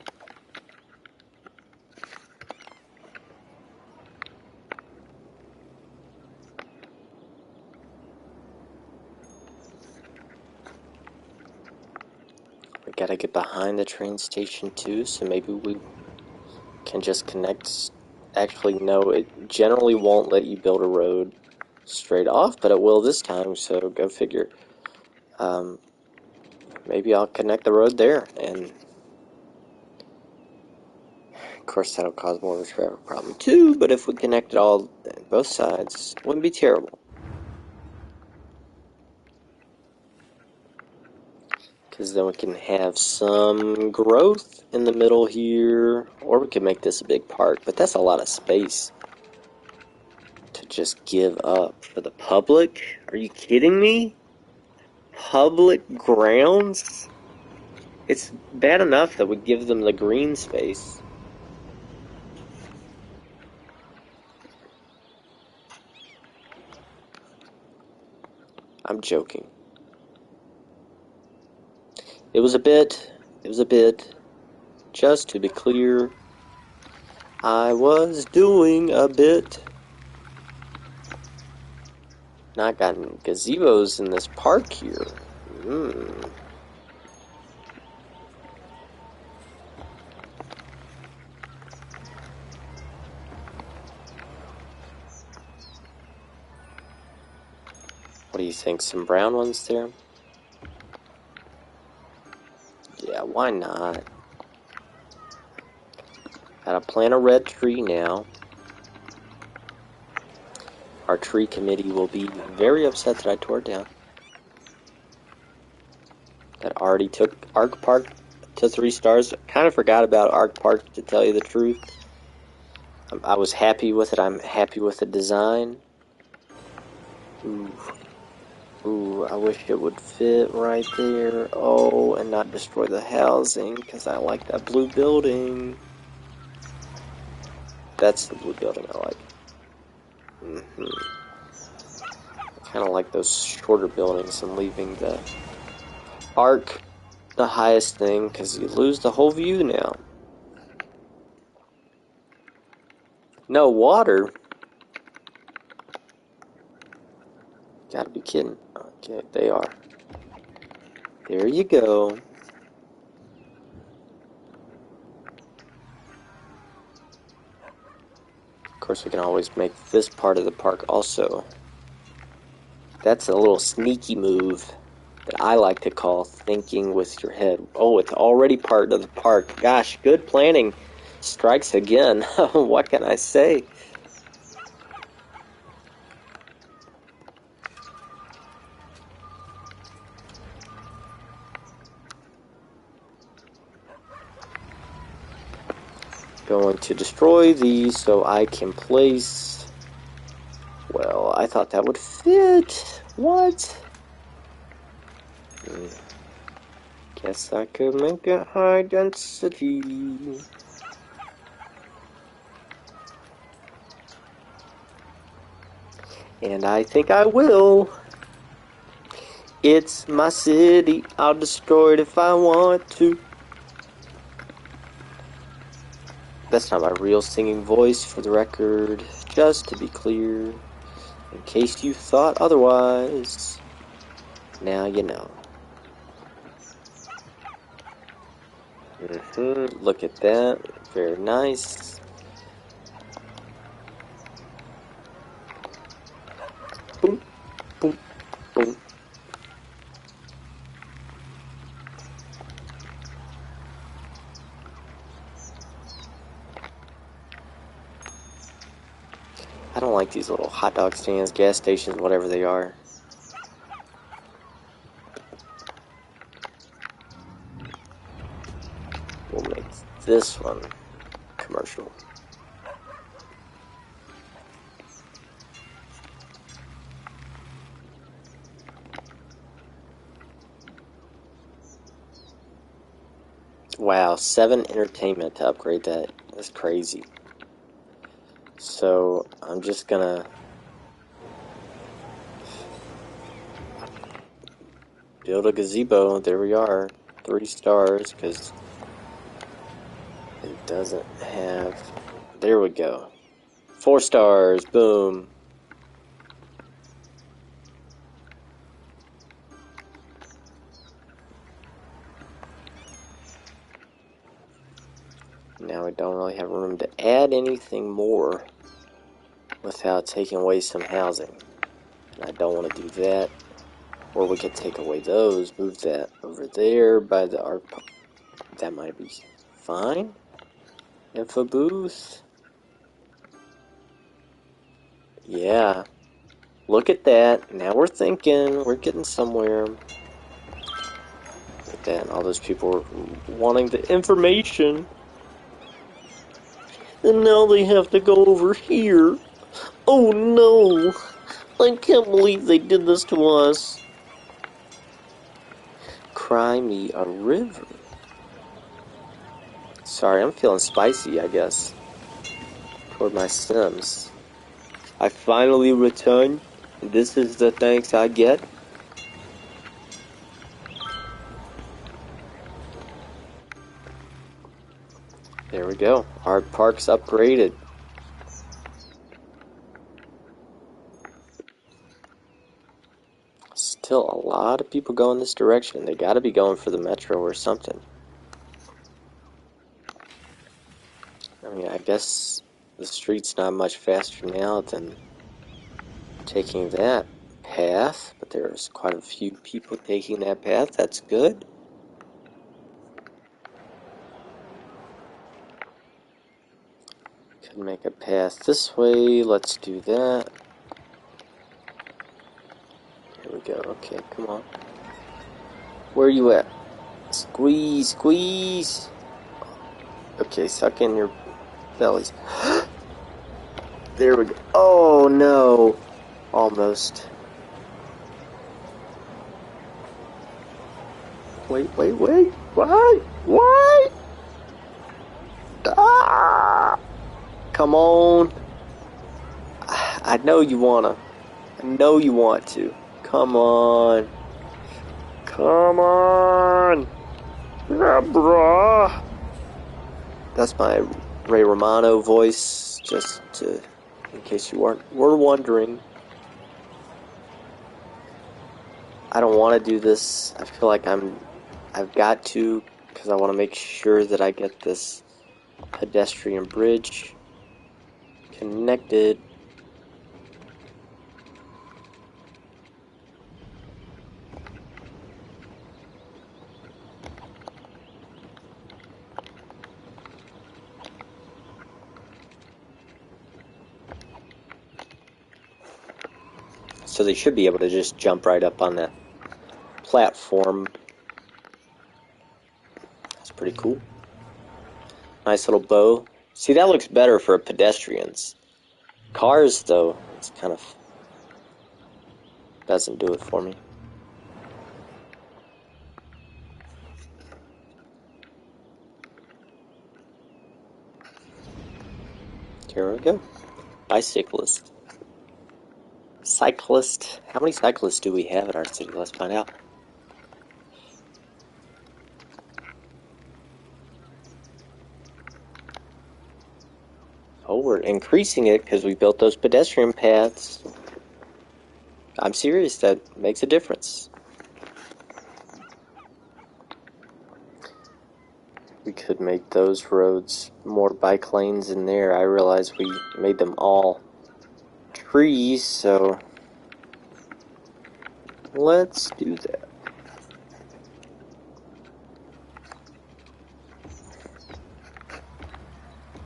We gotta get behind the train station too, so maybe we can just connect. Actually, no, it generally won't let you build a road straight off, but it will this time, so go figure. Maybe I'll connect the road there, and of course that'll cause more of a traffic problem too, but if we connect it all, both sides, it wouldn't be terrible. Because then we can have some growth in the middle here, or we can make this a big park, but that's a lot of space to just give up for the public. Are you kidding me? Public grounds? It's bad enough that we give them the green space. I'm joking. It was a bit. Just to be clear, I was doing a bit. Not gotten gazebos in this park here. What do you think? Some brown ones there? Yeah, why not? Gotta plant a red tree now. Our tree committee will be very upset that I tore it down. That already took Arc Park to 3 stars. Kind of forgot about Arc Park, to tell you the truth. I was happy with it. I'm happy with the design. Ooh, I wish it would fit right there. Oh, and not destroy the housing, because I like that blue building. That's the blue building I like. I kind of like those shorter buildings and leaving the arc the highest thing, because you lose the whole view now. No water? Gotta be kidding. Okay, they are. There you go. Of course, we can always make this part of the park also. That's a little sneaky move that I like to call thinking with your head. Oh, it's already part of the park. Gosh, good planning strikes again. What can I say? Going to destroy these so I can place... Well, I thought that would fit. What? Guess I could make it high density. And I think I will. It's my city. I'll destroy it if I want to. That's not my real singing voice, for the record. Just to be clear. In case you thought otherwise. Now you know. Look at that. Very nice. Boom, boom, boom. I don't like these little hot dog stands, gas stations, whatever they are. We'll make this one commercial. Wow, 7 entertainment to upgrade that. That's crazy. So, I'm just gonna build a gazebo. There we are. 3 stars, because it doesn't have... There we go. 4 stars. Boom. Now we don't really have room to add anything more without taking away some housing. And I don't want to do that. Or we could take away those, move that over there by the art. That might be fine. Info booth. Yeah. Look at that. Now we're thinking. We're getting somewhere. Look at that. And all those people are wanting the information. And now they have to go over here. Oh no! I can't believe they did this to us. Cry me a river. Sorry, I'm feeling spicy, I guess. Toward my Sims. I finally returned. This is the thanks I get. There we go. Our park's upgraded. Still a lot of people going this direction. They gotta be going for the metro or something. I mean, I guess the street's not much faster now than taking that path, but there's quite a few people taking that path. That's good. Could make a path this way. Let's do that. Here we go. Okay, come on. Where are you at? Squeeze, squeeze. Okay, suck in your bellies. There we go. Oh no. Almost. Wait. Why? Ah! Come on. I know you wanna. I know you want to. Come on. Come on. Yeah, bruh. That's my Ray Romano voice, just to, in case you were wondering. I don't want to do this. I feel like I've got to, because I want to make sure that I get this pedestrian bridge connected. So they should be able to just jump right up on that platform. That's pretty cool. Nice little bow. See, that looks better for pedestrians. Cars, though, it's kind of doesn't do it for me. Here we go. Bicyclist. Cyclist. How many cyclists do we have in our city? Let's find out. Oh, we're increasing it because we built those pedestrian paths. I'm serious, that makes a difference. We could make those roads more bike lanes in there. I realize we made them all trees, so let's do that.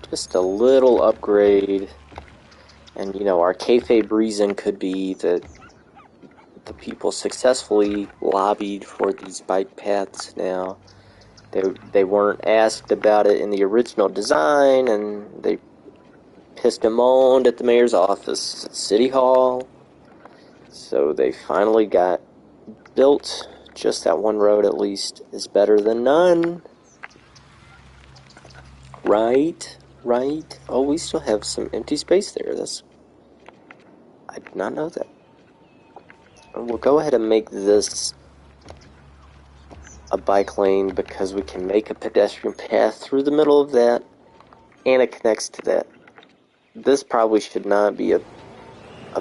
Just a little upgrade. And, you know, our kayfabe reason could be that the people successfully lobbied for these bike paths now. They weren't asked about it in the original design, and they pissed and moaned at the mayor's office at City Hall. So they finally got built. Just that one road, at least, is better than none. Right. Oh, we still have some empty space there. I did not know that. We'll go ahead and make this a bike lane because we can make a pedestrian path through the middle of that, and it connects to that. This probably should not be a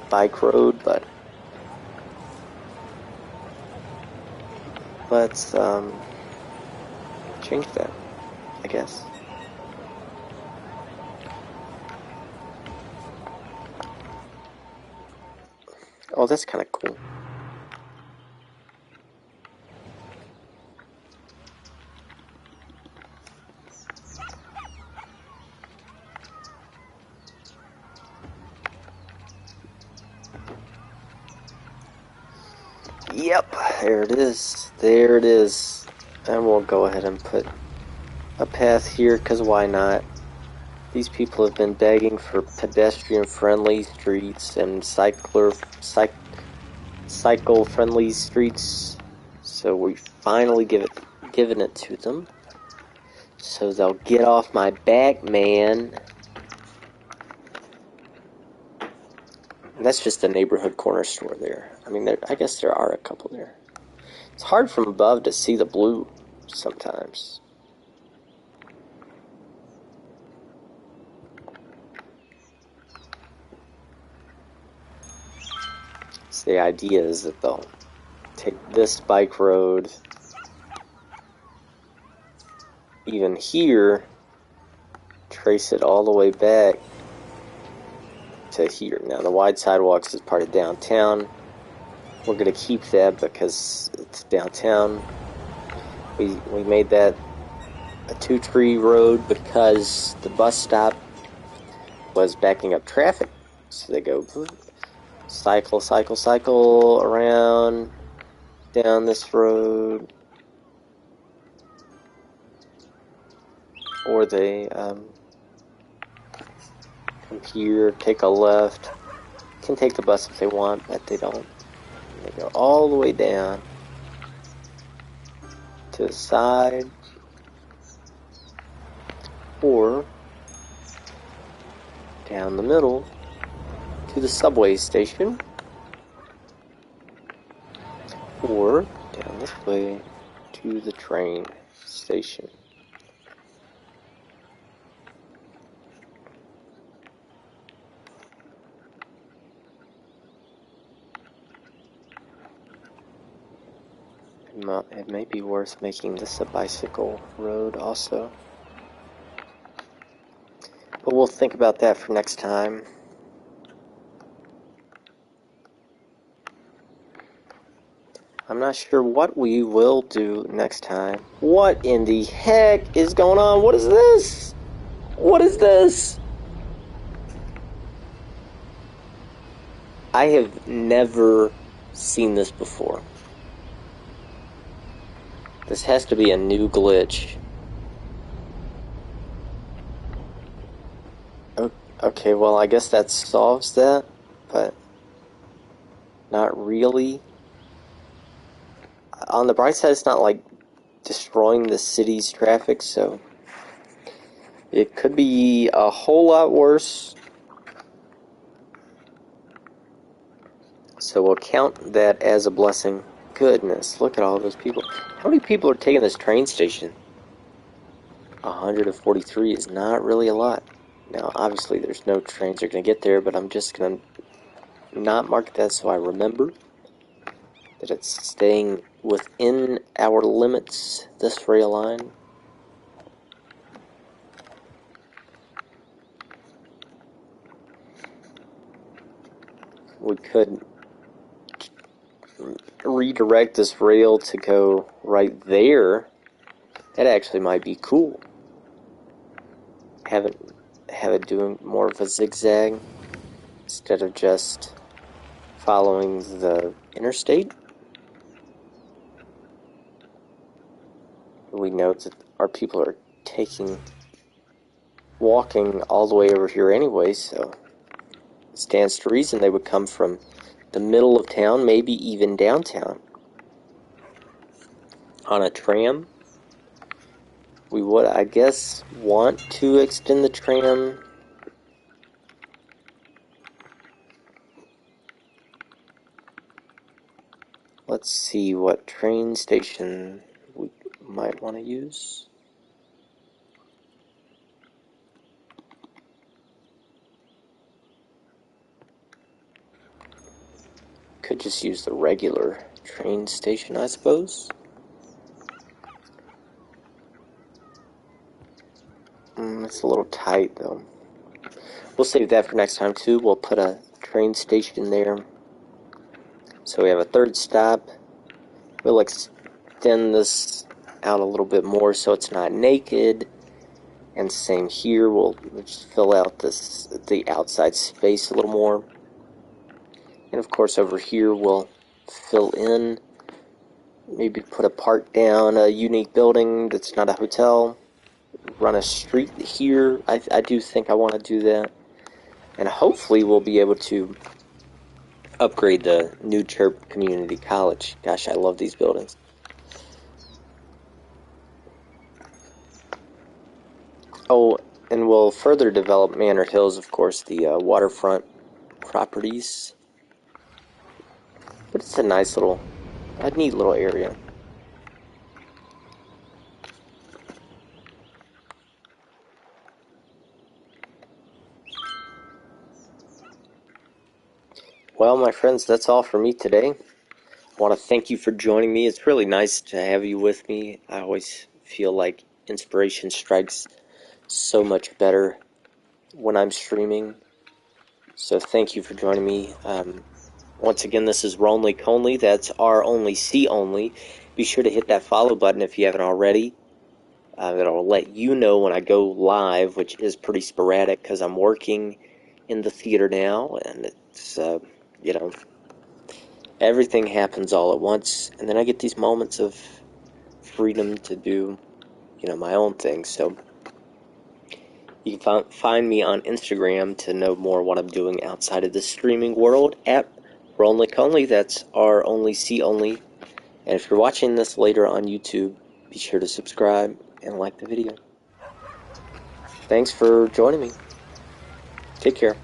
bike road, but let's change that, I guess. Oh, that's kind of cool. Yep, there it is. There it is. And we'll go ahead and put a path here, because why not? These people have been begging for pedestrian-friendly streets and cycle-friendly streets, so we finally given it to them. So they'll get off my back, man. And that's just a neighborhood corner store there. I mean, I guess there are a couple there. It's hard from above to see the blue sometimes. So the idea is that they'll take this bike road even here, trace it all the way back to here. Now the wide sidewalks is part of downtown. We're going to keep that because it's downtown. We made that a two-tree road because the bus stop was backing up traffic. So they go cycle, cycle, cycle around down this road. Or they come here, take a left. Can take the bus if they want, but they don't. They go all the way down to the side, or down the middle to the subway station, or down this way to the train station. It may be worth making this a bicycle road also. But we'll think about that for next time. I'm not sure what we will do next time. What in the heck is going on? What is this? What is this? I have never seen this before. This has to be a new glitch. Okay, well, I guess that solves that, but not really. On the bright side, it's not like destroying the city's traffic, so it could be a whole lot worse. So we'll count that as a blessing. Goodness, look at all those people. How many people are taking this train station? 143 is not really a lot. Now, obviously, there's no trains that are going to get there, but I'm just going to not mark that so I remember that it's staying within our limits, this rail line. We could redirect this rail to go right there. That actually might be cool. Have it doing more of a zigzag instead of just following the interstate. We know that our people are walking all the way over here anyway, so it stands to reason they would come from the middle of town, maybe even downtown. On a tram, we would, I guess, want to extend the tram. Let's see what train station we might want to use. Could just use the regular train station, I suppose. It's a little tight, though. We'll save that for next time, too. We'll put a train station there. So we have a third stop. We'll extend this out a little bit more so it's not naked. And same here. We'll just fill out the outside space a little more. And of course over here we'll fill in. Maybe put a park down, a unique building that's not a hotel. Run a street here. I do think I want to do that. And hopefully we'll be able to upgrade the new Chirp Community College. Gosh, I love these buildings. Oh, and we'll further develop Manor Hills, of course, the waterfront properties. But it's a nice little, a neat little area. Well, my friends, that's all for me today. I want to thank you for joining me. It's really nice to have you with me. I always feel like inspiration strikes so much better when I'm streaming. So thank you for joining me. Once again, this is Ronly Conley. That's R only C only. Be sure to hit that follow button if you haven't already. It'll let you know when I go live, which is pretty sporadic because I'm working in the theater now, and it's, you know, everything happens all at once, and then I get these moments of freedom to do, my own thing. So you can find me on Instagram to know more what I'm doing outside of the streaming world at Ronly Conley. That's R only C only. And if you're watching this later on YouTube, be sure to subscribe and like the video. Thanks for joining me. Take care.